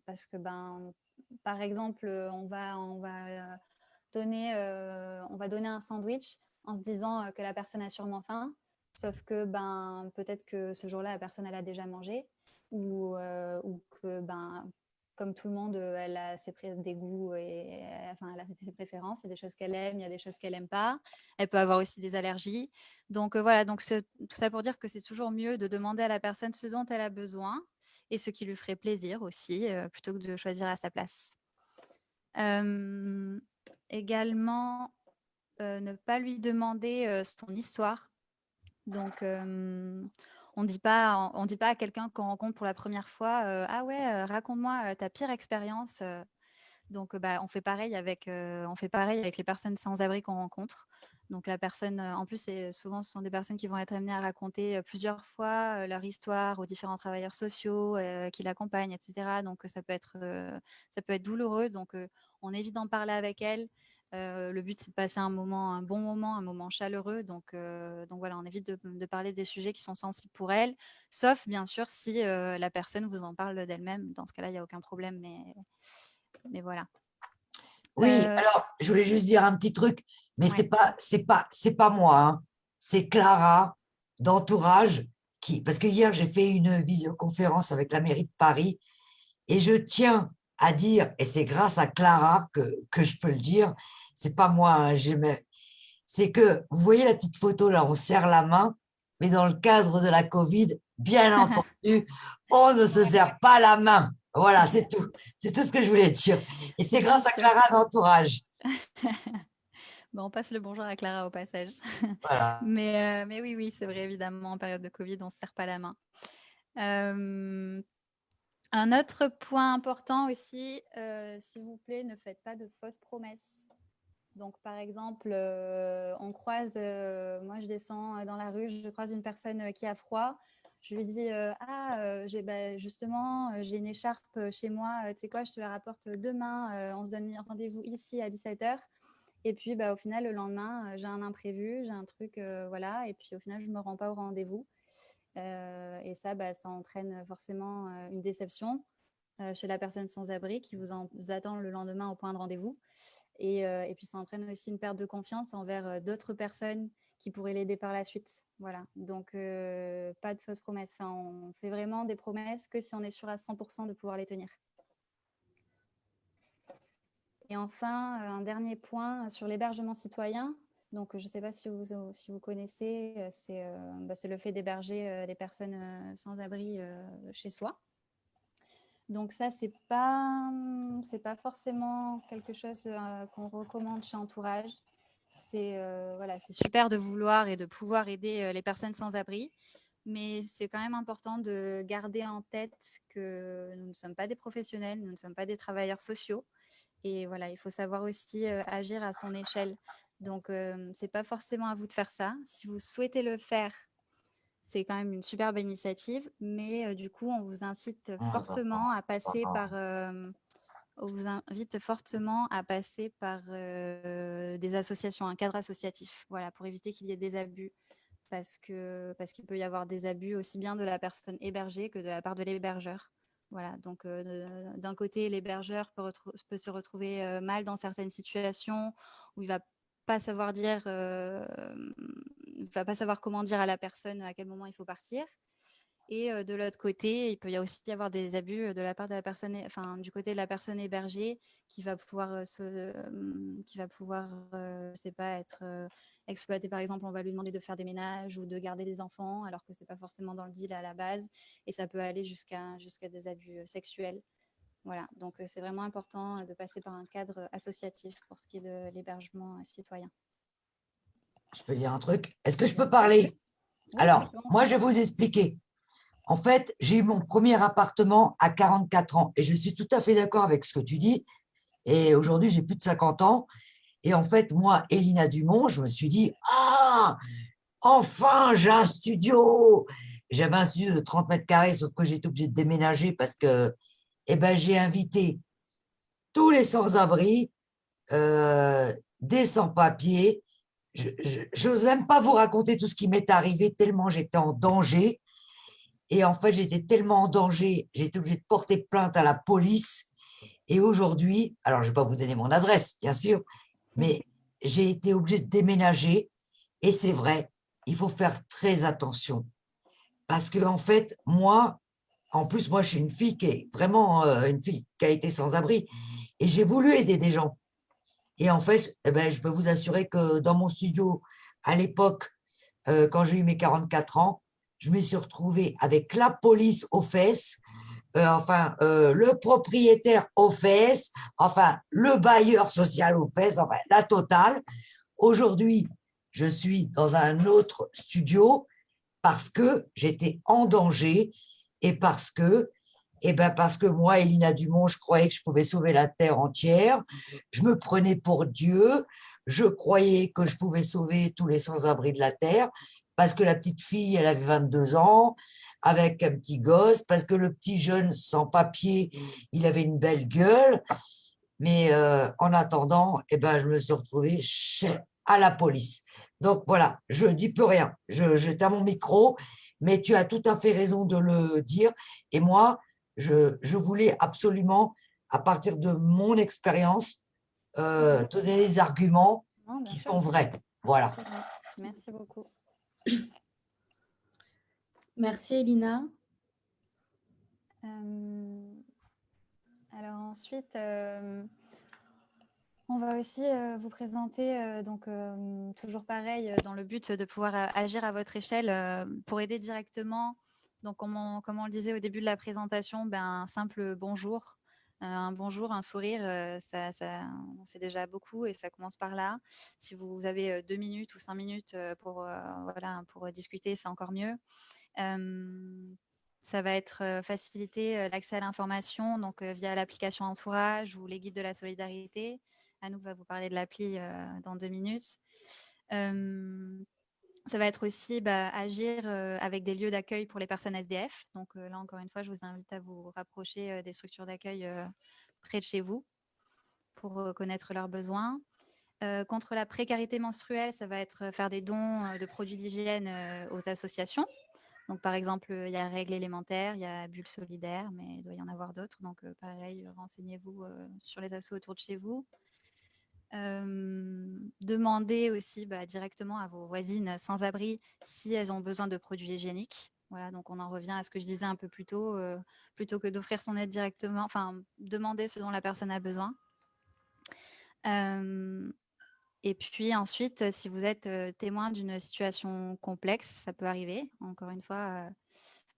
Parce que, par exemple, on va donner un sandwich en se disant que la personne a sûrement faim, sauf que peut-être que ce jour-là, la personne, elle a déjà mangé, ou que comme tout le monde, elle a des goûts et elle a ses préférences. Il y a des choses qu'elle aime, il y a des choses qu'elle n'aime pas. Elle peut avoir aussi des allergies. Donc voilà, donc tout ça pour dire que c'est toujours mieux de demander à la personne ce dont elle a besoin et ce qui lui ferait plaisir aussi, plutôt que de choisir à sa place. Également, ne pas lui demander son histoire. Donc, on dit pas à quelqu'un qu'on rencontre pour la première fois, ah ouais, raconte-moi ta pire expérience. Donc, on fait pareil avec les personnes sans abri qu'on rencontre. Donc, la personne, en plus, souvent, ce sont des personnes qui vont être amenées à raconter plusieurs fois leur histoire aux différents travailleurs sociaux qui l'accompagnent, etc. Donc, ça peut être douloureux. Donc, on évite d'en parler avec elles. Le but, c'est de passer un bon moment, un moment chaleureux. Donc voilà, on évite de parler des sujets qui sont sensibles pour elle, sauf bien sûr si la personne vous en parle d'elle-même. Dans ce cas-là, il n'y a aucun problème, mais voilà. Oui, alors, je voulais juste dire un petit truc, mais Ouais. c'est pas moi, hein. C'est Clara d'Entourage parce que hier, j'ai fait une visioconférence avec la mairie de Paris et je tiens à dire, et c'est grâce à Clara que je peux le dire, c'est pas moi, hein, c'est que, vous voyez la petite photo là, on serre la main, mais dans le cadre de la Covid, bien entendu, on ne se serre pas la main. Voilà, c'est tout. C'est tout ce que je voulais dire. Et c'est Bien grâce à sûr. Clara d'Entourage. Bon, on passe le bonjour à Clara au passage. Voilà. Mais oui, oui, c'est vrai, évidemment, en période de Covid, on ne se serre pas la main. Un autre point important aussi, s'il vous plaît, ne faites pas de fausses promesses. Donc, par exemple, on croise, moi je descends dans la rue, je croise une personne qui a froid. Je lui dis, justement, j'ai une écharpe chez moi, tu sais quoi, je te la rapporte demain, on se donne rendez-vous ici à 17h. Et puis, au final, le lendemain, j'ai un imprévu, j'ai un truc, voilà, et puis au final, je ne me rends pas au rendez-vous. Et ça, ça entraîne forcément une déception chez la personne sans abri qui vous attend le lendemain au point de rendez-vous. Et puis, ça entraîne aussi une perte de confiance envers d'autres personnes qui pourraient l'aider par la suite. Voilà, donc pas de fausses promesses. Enfin, on fait vraiment des promesses que si on est sûr à 100% de pouvoir les tenir. Et enfin, un dernier point sur l'hébergement citoyen. Donc, je ne sais pas si vous connaissez, c'est le fait d'héberger les personnes sans abri chez soi. Donc ça, c'est pas forcément quelque chose qu'on recommande chez Entourage. C'est c'est super de vouloir et de pouvoir aider les personnes sans abri, mais c'est quand même important de garder en tête que nous ne sommes pas des professionnels, nous ne sommes pas des travailleurs sociaux. Et voilà, il faut savoir aussi agir à son échelle. Donc, c'est pas forcément à vous de faire ça. Si vous souhaitez le faire, c'est quand même une superbe initiative, mais du coup, on vous incite Ah, fortement à passer par, d'accord. on vous invite fortement à passer par des associations, un cadre associatif, voilà, pour éviter qu'il y ait des abus, parce qu'il peut y avoir des abus aussi bien de la personne hébergée que de la part de l'hébergeur. Voilà, donc d'un côté, l'hébergeur peut se retrouver mal dans certaines situations où il va pas savoir dire, il va pas savoir comment dire à la personne à quel moment il faut partir. Et de l'autre côté, il peut y aussi y avoir des abus de la part de la personne, enfin du côté de la personne hébergée qui va pouvoir je sais pas, être exploitée. Par exemple, on va lui demander de faire des ménages ou de garder les enfants, alors que c'est pas forcément dans le deal à la base, et ça peut aller jusqu'à des abus sexuels. Voilà, donc c'est vraiment important de passer par un cadre associatif pour ce qui est de l'hébergement citoyen. Je peux dire un truc? Est-ce que je Bien peux sûr. parler? Oui, Alors, complètement. moi, je vais vous expliquer. En fait, j'ai eu mon premier appartement à 44 ans et je suis tout à fait d'accord avec ce que tu dis. Et aujourd'hui, j'ai plus de 50 ans. Et en fait, moi, Elina Dumont, je me suis dit, ah, enfin, j'ai un studio. J'avais un studio de 30 mètres carrés, sauf que j'étais obligée de déménager parce que j'ai invité tous les sans-abri, des sans-papiers. Je n'ose même pas vous raconter tout ce qui m'est arrivé tellement j'étais en danger. Et en fait, j'étais tellement en danger, j'ai été obligée de porter plainte à la police. Et aujourd'hui, alors je ne vais pas vous donner mon adresse, bien sûr, mais j'ai été obligée de déménager. Et c'est vrai, il faut faire très attention. Parce que, en fait, moi, en plus, moi, je suis une fille qui est vraiment une fille qui a été sans abri. Et j'ai voulu aider des gens. Et en fait, je peux vous assurer que dans mon studio, à l'époque, quand j'ai eu mes 44 ans, je me suis retrouvée avec la police aux fesses, le propriétaire aux fesses, enfin, le bailleur social aux fesses, enfin, la totale. Aujourd'hui, je suis dans un autre studio parce que j'étais en danger et parce que moi, Elina Dumont, je croyais que je pouvais sauver la terre entière. Je me prenais pour Dieu. Je croyais que je pouvais sauver tous les sans-abri de la terre parce que la petite fille, elle avait 22 ans avec un petit gosse, parce que le petit jeune sans papier, il avait une belle gueule. Mais en attendant, je me suis retrouvée à la police. Donc voilà, je ne dis plus rien. J'étais à mon micro, mais tu as tout à fait raison de le dire. Et moi, je voulais absolument, à partir de mon expérience, donner des arguments Non, bien qui sûr. sont vrais. Voilà. Très bien. Merci beaucoup. Merci Elina. Alors ensuite, on va aussi vous présenter, toujours pareil, dans le but de pouvoir agir à votre échelle pour aider directement. Donc, comme on le disait au début de la présentation, un simple bonjour Un bonjour, un sourire, c'est déjà beaucoup et ça commence par là. Si vous avez 2 minutes ou 5 minutes voilà, pour discuter, c'est encore mieux. Ça va être faciliter l'accès à l'information donc via l'application Entourage ou les guides de la solidarité. Anouk va vous parler de l'appli dans 2 minutes. Ça va être aussi agir avec des lieux d'accueil pour les personnes SDF. Donc là, encore une fois, je vous invite à vous rapprocher des structures d'accueil près de chez vous pour connaître leurs besoins. Contre la précarité menstruelle, ça va être faire des dons de produits d'hygiène aux associations. Donc, par exemple, il y a Règles élémentaires, il y a Bulle solidaire, mais il doit y en avoir d'autres. Donc, pareil, renseignez-vous sur les assos autour de chez vous. Demandez aussi directement à vos voisines sans-abri si elles ont besoin de produits hygiéniques. Voilà, donc on en revient à ce que je disais un peu plus tôt, plutôt que d'offrir son aide directement, enfin, demander ce dont la personne a besoin. Et puis ensuite, si vous êtes témoin d'une situation complexe, ça peut arriver. Encore une fois,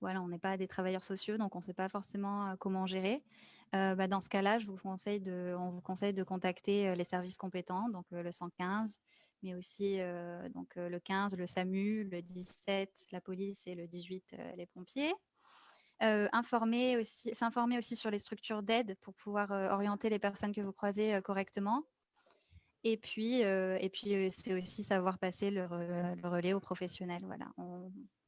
voilà, on n'est pas des travailleurs sociaux, donc on ne sait pas forcément comment gérer. Dans ce cas-là, on vous conseille de contacter les services compétents, donc le 115, mais aussi donc, le 15, le SAMU, le 17, la police et le 18, les pompiers. S'informer aussi sur les structures d'aide pour pouvoir orienter les personnes que vous croisez correctement. Et puis, c'est aussi savoir passer le relais aux professionnels. Voilà.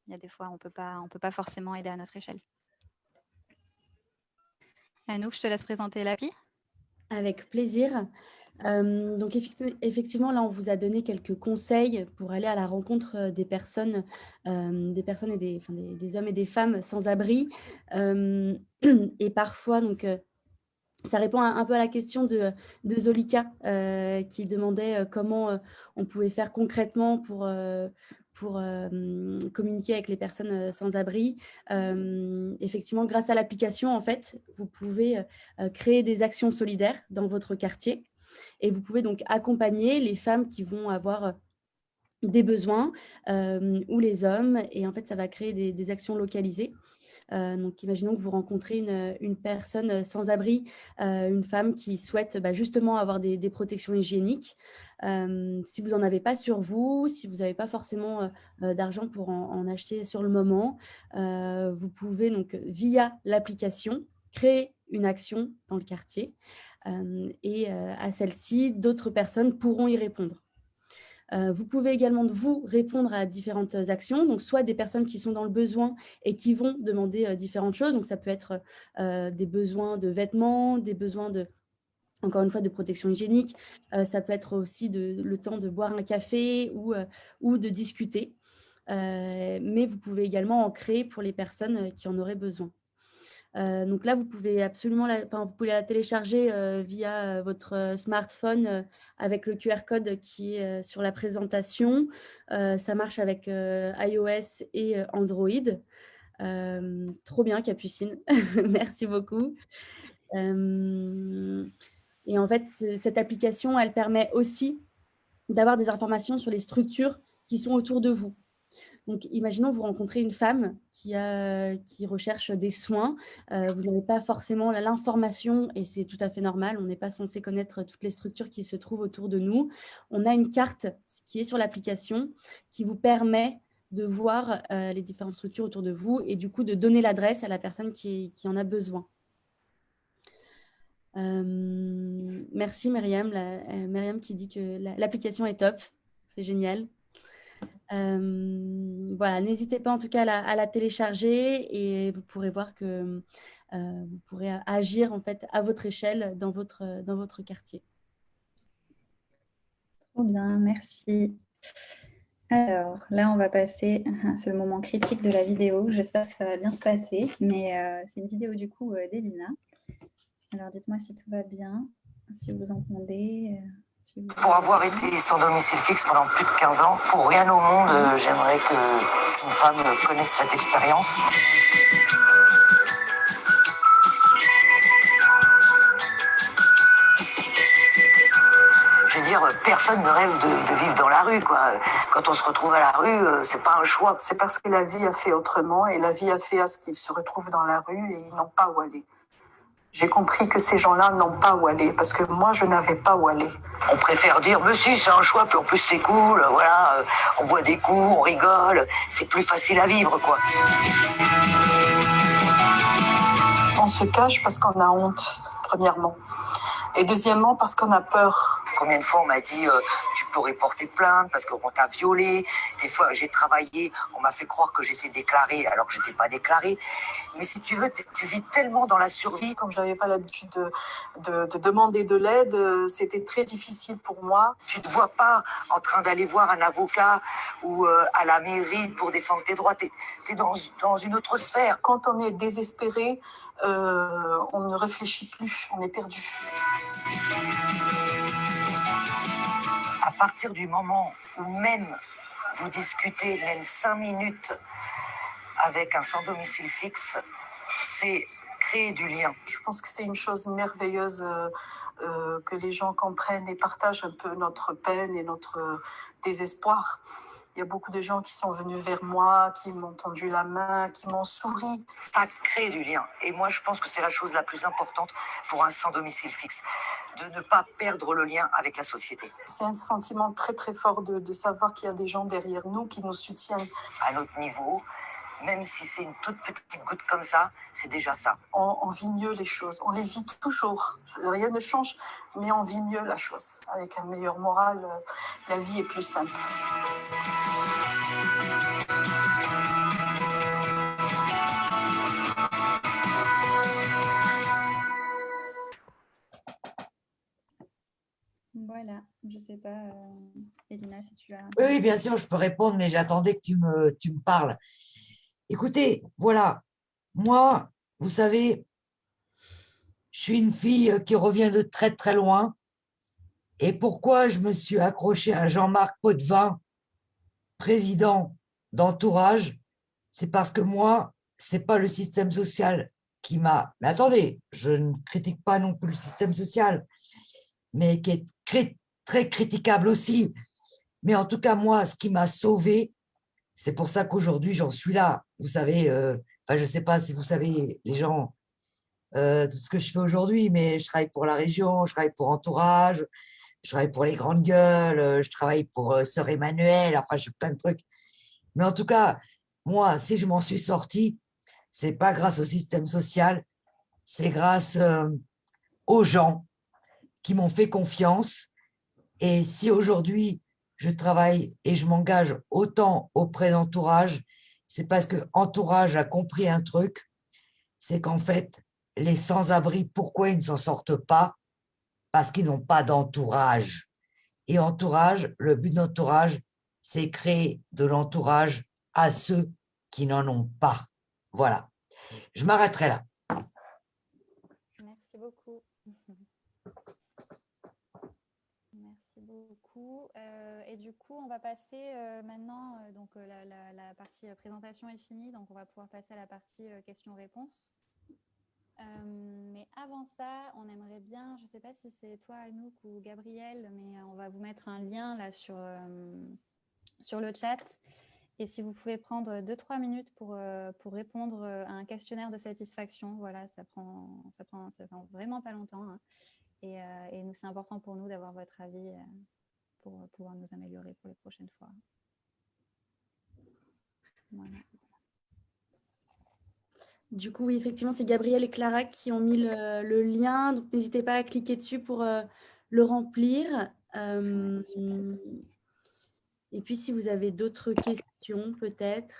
Il y a des fois, on peut pas forcément aider à notre échelle. Anouk, je te laisse présenter l'appli. Avec plaisir. Donc effectivement, là, on vous a donné quelques conseils pour aller à la rencontre des personnes et des hommes et des femmes sans abri. Et parfois, donc, ça répond un peu à la question de Zolika qui demandait comment on pouvait faire concrètement pour communiquer avec les personnes sans abri. Effectivement, grâce à l'application, en fait, vous pouvez créer des actions solidaires dans votre quartier et vous pouvez donc accompagner les femmes qui vont avoir des besoins ou les hommes. Et en fait, ça va créer des actions localisées. Donc, imaginons que vous rencontrez une personne sans abri, une femme qui souhaite justement avoir des protections hygiéniques. Si vous n'en avez pas sur vous, si vous n'avez pas forcément d'argent pour en acheter sur le moment, vous pouvez donc, via l'application, créer une action dans le quartier. Et à celle-ci, d'autres personnes pourront y répondre. Vous pouvez également vous répondre à différentes actions, donc soit des personnes qui sont dans le besoin et qui vont demander différentes choses. Donc ça peut être des besoins de vêtements, des besoins encore une fois, de protection hygiénique. Ça peut être aussi le temps de boire un café ou de discuter. Mais vous pouvez également en créer pour les personnes qui en auraient besoin. Donc là, vous pouvez la télécharger via votre smartphone avec le QR code qui est sur la présentation. Ça marche avec iOS et Android. Trop bien, Capucine. Merci beaucoup. Et en fait, cette application, elle permet aussi d'avoir des informations sur les structures qui sont autour de vous. Donc, imaginons vous rencontrez une femme qui recherche des soins. Vous n'avez pas forcément l'information et c'est tout à fait normal. On n'est pas censé connaître toutes les structures qui se trouvent autour de nous. On a une carte qui est sur l'application qui vous permet de voir les différentes structures autour de vous et du coup de donner l'adresse à la personne qui en a besoin. Merci Myriam. Myriam qui dit que l'application est top. C'est génial. Voilà, n'hésitez pas en tout cas à la télécharger et vous pourrez voir que vous pourrez agir en fait à votre échelle dans votre quartier. Trop bien, merci. Alors là, on va passer, c'est le moment critique de la vidéo. J'espère que ça va bien se passer, mais c'est une vidéo du coup d'Elina. Alors dites-moi si tout va bien, si vous entendez. Pour avoir été sans domicile fixe pendant plus de 15 ans, pour rien au monde, j'aimerais qu'une femme connaisse cette expérience. Je veux dire, personne ne rêve de vivre dans la rue, quoi. Quand on se retrouve à la rue, c'est pas un choix. C'est parce que la vie a fait autrement et la vie a fait à ce qu'ils se retrouvent dans la rue et ils n'ont pas où aller. J'ai compris que ces gens-là n'ont pas où aller, parce que moi, je n'avais pas où aller. On préfère dire, mais si, c'est un choix, puis en plus c'est cool, voilà, on boit des coups, on rigole, c'est plus facile à vivre, quoi. On se cache parce qu'on a honte, premièrement. Et deuxièmement, parce qu'on a peur. Combien de fois on m'a dit tu pourrais porter plainte parce qu'on t'a violé. Des fois j'ai travaillé, on m'a fait croire que j'étais déclarée alors que j'étais pas déclarée. Mais si tu veux, tu vis tellement dans la survie. Comme je n'avais pas l'habitude de demander de l'aide, c'était très difficile pour moi. Tu ne te vois pas en train d'aller voir un avocat ou à la mairie pour défendre tes droits. Tu es dans une autre sphère. Quand on est désespéré, on ne réfléchit plus, on est perdu. À partir du moment où même vous discutez même 5 minutes avec un sans domicile fixe, c'est créer du lien. Je pense que c'est une chose merveilleuse que les gens comprennent et partagent un peu notre peine et notre désespoir. Il y a beaucoup de gens qui sont venus vers moi, qui m'ont tendu la main, qui m'ont souri. Ça crée du lien. Et moi, je pense que c'est la chose la plus importante pour un sans domicile fixe, de ne pas perdre le lien avec la société. C'est un sentiment très très fort de savoir qu'il y a des gens derrière nous qui nous soutiennent. À notre niveau, même si c'est une toute petite goutte comme ça, c'est déjà ça. On vit mieux les choses, on les vit toujours. Rien ne change, mais on vit mieux la chose. Avec un meilleur moral, la vie est plus simple. Voilà, je ne sais pas, Elina, si tu as… Oui, bien sûr, je peux répondre, mais j'attendais que tu me parles. Écoutez, voilà, moi, vous savez, je suis une fille qui revient de très, très loin. Et pourquoi je me suis accrochée à Jean-Marc Potvin, président d'Entourage, c'est parce que moi, c'est pas le système social qui m'a… Mais attendez, je ne critique pas non plus le système social, mais qui est très critiquable aussi. Mais en tout cas, moi, ce qui m'a sauvée, c'est pour ça qu'aujourd'hui, j'en suis là. Vous savez, enfin, je ne sais pas si vous savez, les gens, de ce que je fais aujourd'hui, mais je travaille pour la région, je travaille pour Entourage, je travaille pour les Grandes Gueules, je travaille pour Sœur Emmanuel, enfin, je fais plein de trucs. Mais en tout cas, moi, si je m'en suis sortie, c'est pas grâce au système social, c'est grâce aux gens qui m'ont fait confiance. Et si aujourd'hui, je travaille et je m'engage autant auprès d'Entourage, c'est parce que Entourage a compris un truc, c'est qu'en fait, les sans-abri, pourquoi ils ne s'en sortent pas? Parce qu'ils n'ont pas d'entourage. Et Entourage, le but d'Entourage, c'est créer de l'entourage à ceux qui n'en ont pas. Voilà. Je m'arrêterai là. Merci beaucoup. Merci beaucoup. Et du coup, on va passer maintenant, donc la partie présentation est finie, donc on va pouvoir passer à la partie questions-réponses. Mais avant ça, on aimerait bien, je ne sais pas si c'est toi, Anouk ou Gabriel, mais on va vous mettre un lien là sur le chat. Et si vous pouvez prendre 2-3 minutes pour répondre à un questionnaire de satisfaction, voilà, ça prend vraiment pas longtemps. Hein. Et nous, c'est important pour nous d'avoir votre avis pour pouvoir nous améliorer pour les prochaines fois. Voilà. Du coup, oui, effectivement, c'est Gabriel et Clara qui ont mis le lien. Donc, n'hésitez pas à cliquer dessus pour le remplir. Et puis, si vous avez d'autres questions, peut-être.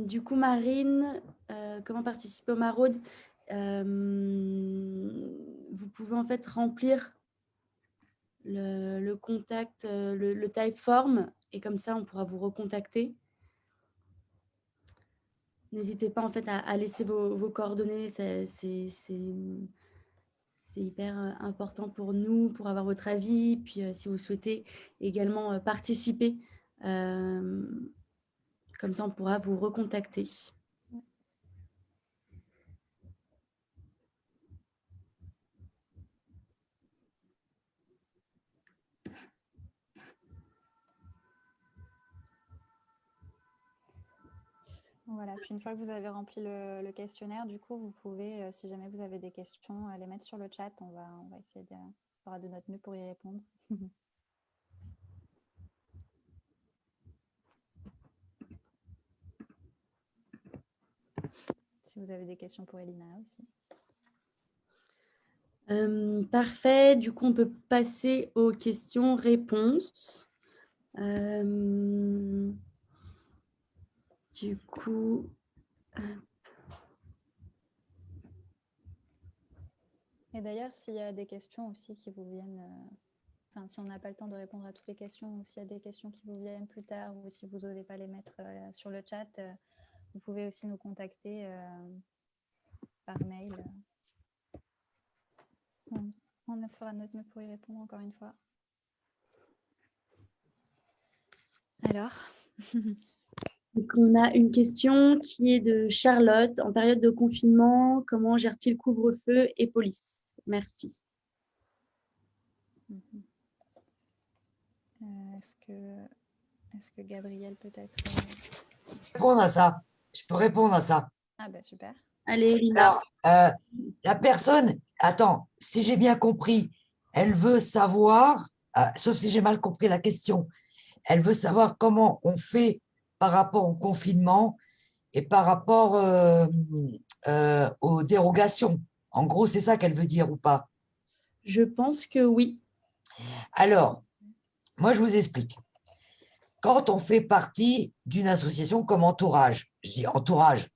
Du coup, Marine, comment participer au maraude? Vous pouvez en fait remplir le contact, le typeform, et comme ça, on pourra vous recontacter. N'hésitez pas en fait à laisser vos coordonnées. c'est hyper important pour nous, pour avoir votre avis. Puis si vous souhaitez également participer, comme ça on pourra vous recontacter. Voilà, puis une fois que vous avez rempli le questionnaire, du coup, vous pouvez, si jamais vous avez des questions, les mettre sur le chat. On va essayer de faire de notre mieux pour y répondre. Si vous avez des questions pour Elina aussi. Parfait, du coup on peut passer aux questions-réponses. Du coup, et d'ailleurs, s'il y a des questions aussi qui vous viennent, enfin, si on n'a pas le temps de répondre à toutes les questions, ou s'il y a des questions qui vous viennent plus tard, ou si vous n'osez pas les mettre sur le chat, vous pouvez aussi nous contacter par mail. On fera notre mieux pour y répondre encore une fois. Alors donc on a une question qui est de Charlotte. En période de confinement, comment gère-t-il couvre-feu et police? Merci. Est-ce que Gabriel peut-être Répondre à ça. Je peux répondre à ça. Ah bah super. Allez, Elina. Alors, la personne, attends, si j'ai bien compris, elle veut savoir, sauf si j'ai mal compris la question, elle veut savoir comment on fait par rapport au confinement et par rapport aux dérogations. En gros, c'est ça qu'elle veut dire ou pas? Je pense que oui. Alors, moi, je vous explique. Quand on fait partie d'une association comme Entourage, je dis Entourage,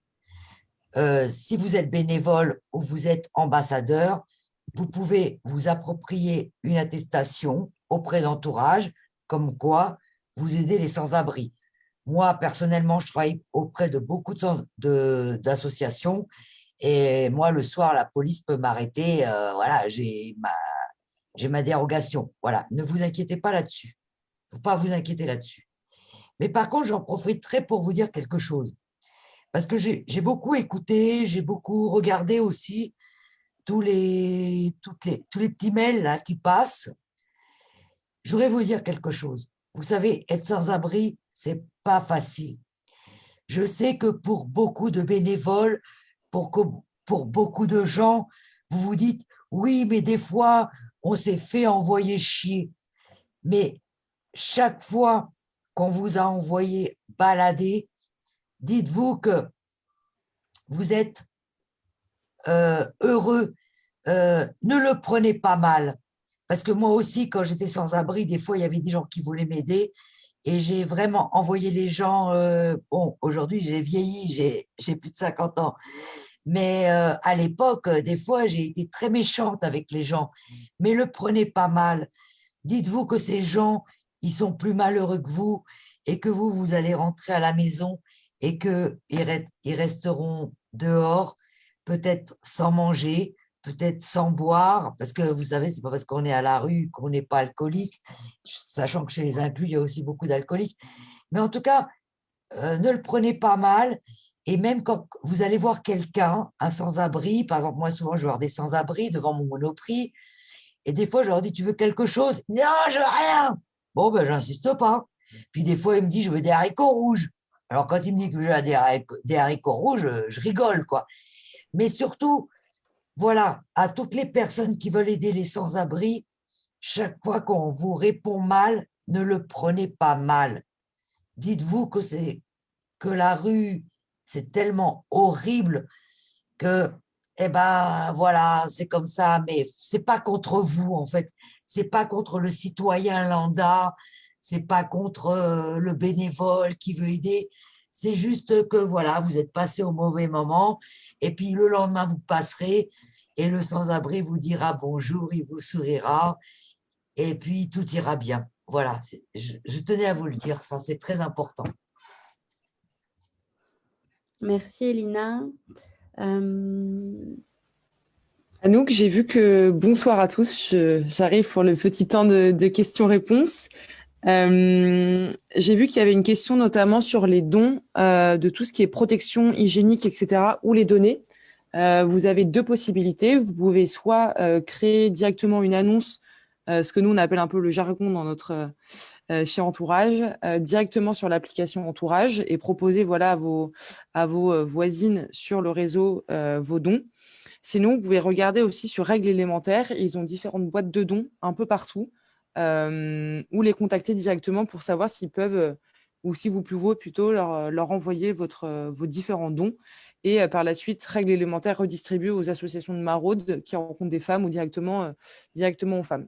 si vous êtes bénévole ou vous êtes ambassadeur, vous pouvez vous approprier une attestation auprès d'Entourage, comme quoi vous aidez les sans-abri. Moi, personnellement, je travaille auprès de beaucoup d'associations et moi, le soir, la police peut m'arrêter. Voilà, j'ai ma dérogation. Voilà, ne vous inquiétez pas là-dessus. Il ne faut pas vous inquiéter là-dessus. Mais par contre, j'en profiterai pour vous dire quelque chose. Parce que j'ai beaucoup écouté, j'ai beaucoup regardé aussi tous les petits mails là, qui passent. Je voudrais vous dire quelque chose. Vous savez, être sans-abri, c'est pas facile. Je sais que pour beaucoup de bénévoles, pour beaucoup de gens, vous vous dites, oui, mais des fois, on s'est fait envoyer chier. Mais chaque fois qu'on vous a envoyé balader, dites-vous que vous êtes heureux. Ne le prenez pas mal. Parce que moi aussi, quand j'étais sans abri, des fois, il y avait des gens qui voulaient m'aider. Et j'ai vraiment envoyé les gens. Bon, aujourd'hui, j'ai vieilli, j'ai plus de 50 ans. Mais à l'époque, des fois, j'ai été très méchante avec les gens. Mais le prenez pas mal. Dites-vous que ces gens, ils sont plus malheureux que vous et que vous allez rentrer à la maison et qu'ils resteront dehors, peut-être sans manger, peut-être sans boire, parce que vous savez, c'est pas parce qu'on est à la rue qu'on n'est pas alcoolique, sachant que chez les inclus, il y a aussi beaucoup d'alcooliques. Mais en tout cas, ne le prenez pas mal. Et même quand vous allez voir quelqu'un, un sans-abri, par exemple, moi, souvent, je vais voir des sans-abri devant mon Monoprix, et des fois, je leur dis, tu veux quelque chose? Non, je veux rien. Bon, ben, j'insiste pas. Puis des fois, il me dit, je veux des haricots rouges. Alors, quand il me dit que je veux des haricots rouges, je rigole, quoi. Mais surtout, voilà, à toutes les personnes qui veulent aider les sans-abri, chaque fois qu'on vous répond mal, ne le prenez pas mal. Dites-vous que la rue, c'est tellement horrible que, eh ben, voilà, c'est comme ça, mais c'est pas contre vous, en fait. C'est pas contre le citoyen lambda, c'est pas contre le bénévole qui veut aider. C'est juste que, voilà, vous êtes passé au mauvais moment, et puis le lendemain, vous passerez, et le sans-abri vous dira bonjour, il vous sourira, et puis tout ira bien. Voilà, je tenais à vous le dire, ça, c'est très important. Merci, Elina. Anouk, j'ai vu que bonsoir à tous. J'arrive pour le petit temps de questions-réponses. J'ai vu qu'il y avait une question notamment sur les dons de tout ce qui est protection hygiénique, etc., ou les données. Vous avez deux possibilités. Vous pouvez soit créer directement une annonce, ce que nous on appelle un peu le jargon dans notre chez Entourage, directement sur l'application Entourage et proposer voilà à vos voisines sur le réseau vos dons. Sinon, vous pouvez regarder aussi sur Règles élémentaires. Ils ont différentes boîtes de dons un peu partout ou les contacter directement pour savoir s'ils peuvent ou si vous pouvez plutôt leur envoyer vos différents dons. Et par la suite, Règles élémentaires redistribuent aux associations de maraude qui rencontrent des femmes ou directement aux femmes.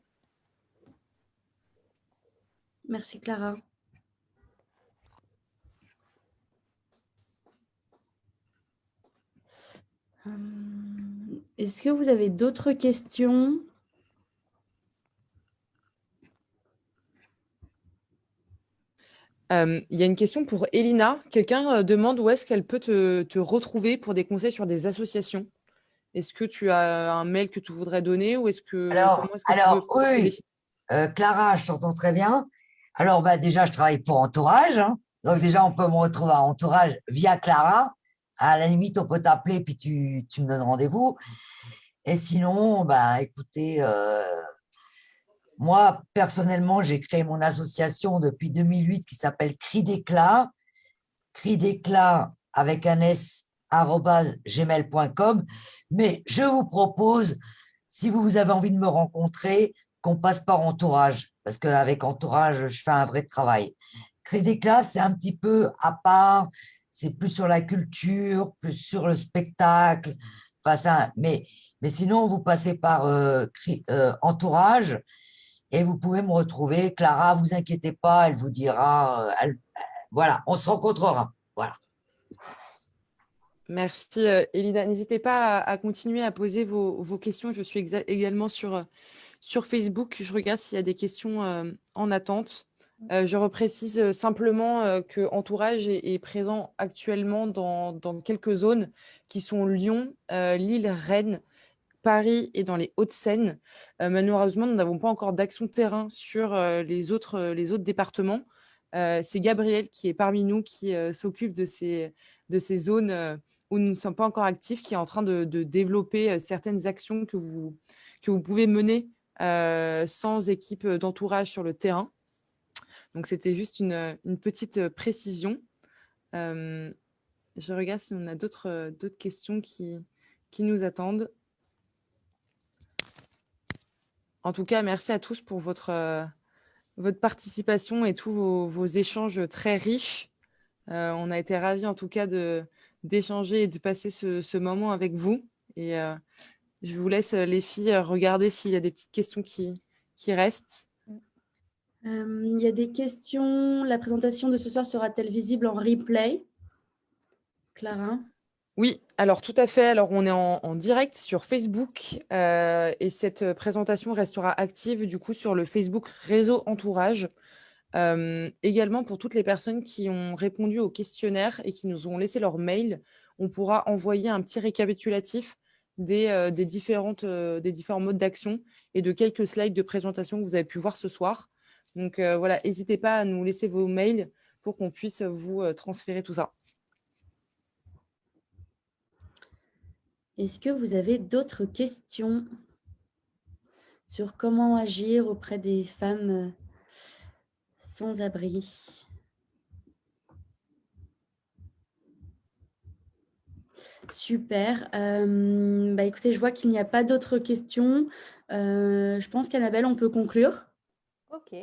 Merci Clara. Est-ce que vous avez d'autres questions? Il y a une question pour Elina. Quelqu'un demande où est-ce qu'elle peut te retrouver pour des conseils sur des associations. Est-ce que tu as un mail que tu voudrais donner ou comment est-ce que tu veux procéder? Oui, Clara, je t'entends très bien. Alors, bah, déjà, je travaille pour Entourage, hein. Donc, déjà, on peut me retrouver à Entourage via Clara. À la limite, on peut t'appeler, puis tu me donnes rendez-vous. Et sinon, bah, écoutez, moi, personnellement, j'ai créé mon association depuis 2008 qui s'appelle Cri d'éclat avec un S, @gmail.com. Mais je vous propose, si vous avez envie de me rencontrer, qu'on passe par Entourage, parce qu'avec Entourage, je fais un vrai travail. Cri d'éclat, c'est un petit peu à part, c'est plus sur la culture, plus sur le spectacle. Enfin, mais sinon, vous passez par Entourage et vous pouvez me retrouver. Clara, vous inquiétez pas, elle vous dira, voilà, on se rencontrera. Voilà. Merci, Elina. N'hésitez pas à continuer à poser vos questions. Je suis également sur Facebook. Je regarde s'il y a des questions en attente. Je reprécise simplement que Entourage est présent actuellement dans quelques zones qui sont Lyon, Lille, Rennes, Paris et dans les Hauts-de-Seine. Malheureusement, nous n'avons pas encore d'action de terrain sur les autres départements. C'est Gabriel qui est parmi nous, qui s'occupe de ces zones où nous ne sommes pas encore actifs, qui est en train de développer certaines actions que vous pouvez mener sans équipe d'entourage sur le terrain. Donc, c'était juste une petite précision. Je regarde si on a d'autres questions qui nous attendent. En tout cas, merci à tous pour votre participation et tous vos échanges très riches. On a été ravis en tout cas d'échanger et de passer ce moment avec vous. Et je vous laisse, les filles, regarder s'il y a des petites questions qui restent. Il y a des questions. La présentation de ce soir sera-t-elle visible en replay? Clara? Oui, alors tout à fait. Alors on est en direct sur Facebook et cette présentation restera active du coup sur le Facebook Réseau Entourage. Également pour toutes les personnes qui ont répondu au questionnaire et qui nous ont laissé leur mail, on pourra envoyer un petit récapitulatif des différents modes d'action et de quelques slides de présentation que vous avez pu voir ce soir. Donc voilà, n'hésitez pas à nous laisser vos mails pour qu'on puisse vous transférer tout ça. Est-ce que vous avez d'autres questions sur comment agir auprès des femmes sans abri? Super. Écoutez, je vois qu'il n'y a pas d'autres questions. Je pense qu'Annabelle, on peut conclure. Ok,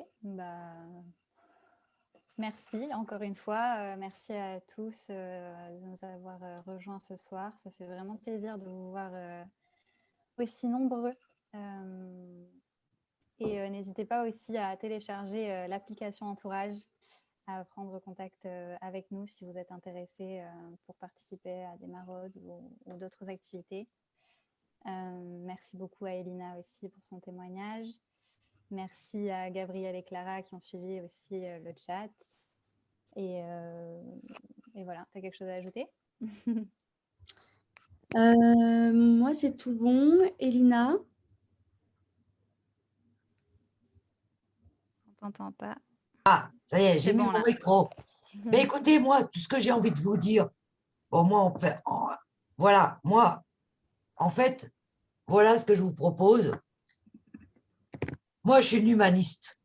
merci encore une fois. Merci à tous de nous avoir rejoints ce soir. Ça fait vraiment plaisir de vous voir aussi nombreux. Et n'hésitez pas aussi à télécharger l'application Entourage, à prendre contact avec nous si vous êtes intéressé pour participer à des maraudes ou d'autres activités. Merci beaucoup à Elina aussi pour son témoignage. Merci à Gabriel et Clara qui ont suivi aussi le chat. Et voilà, tu as quelque chose à ajouter? Moi, c'est tout bon. Elina? On t'entend pas. Ça y est, j'ai C'est mis bon mon là. micro. Mais écoutez, moi, tout ce que j'ai envie de vous dire, au moins, voilà, moi, en fait, voilà ce que je vous propose. Moi, je suis une humaniste.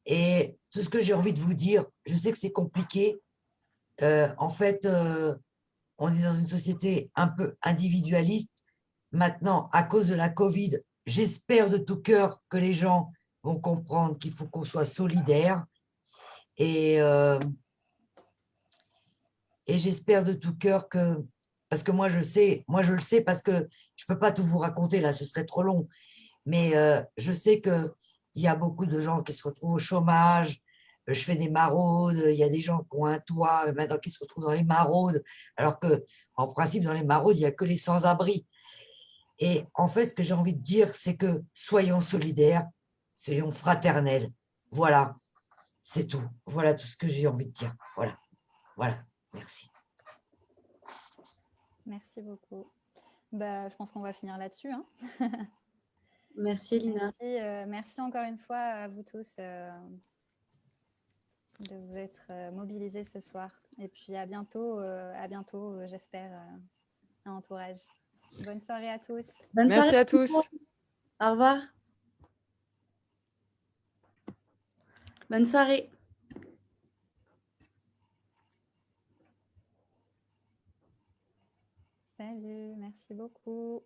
Et tout ce que j'ai envie de vous dire, je sais que c'est compliqué. En fait, on est dans une société un peu individualiste. Maintenant, à cause de la Covid, j'espère de tout cœur que les gens vont comprendre qu'il faut qu'on soit solidaires. Et, euh, et j'espère de tout cœur que, parce que moi je le sais parce que je peux pas tout vous raconter là, ce serait trop long, mais je sais que il y a beaucoup de gens qui se retrouvent au chômage. Je fais des maraudes, il y a des gens qui ont un toit maintenant qui se retrouvent dans les maraudes, alors que en principe dans les maraudes il y a que les sans-abri. Et en fait, ce que j'ai envie de dire, c'est que soyons solidaires, soyons fraternels. Voilà, c'est tout. Voilà tout ce que j'ai envie de dire. Voilà, voilà. Merci. Merci beaucoup. Bah, je pense qu'on va finir là-dessus, hein. Merci, Elina. Merci encore une fois à vous tous de vous être mobilisés ce soir. Et puis à bientôt, j'espère, à Entourage. Bonne soirée à tous. Bonne soirée. Merci à tous. Au revoir. Bonne soirée. Salut, merci beaucoup.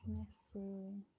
Merci.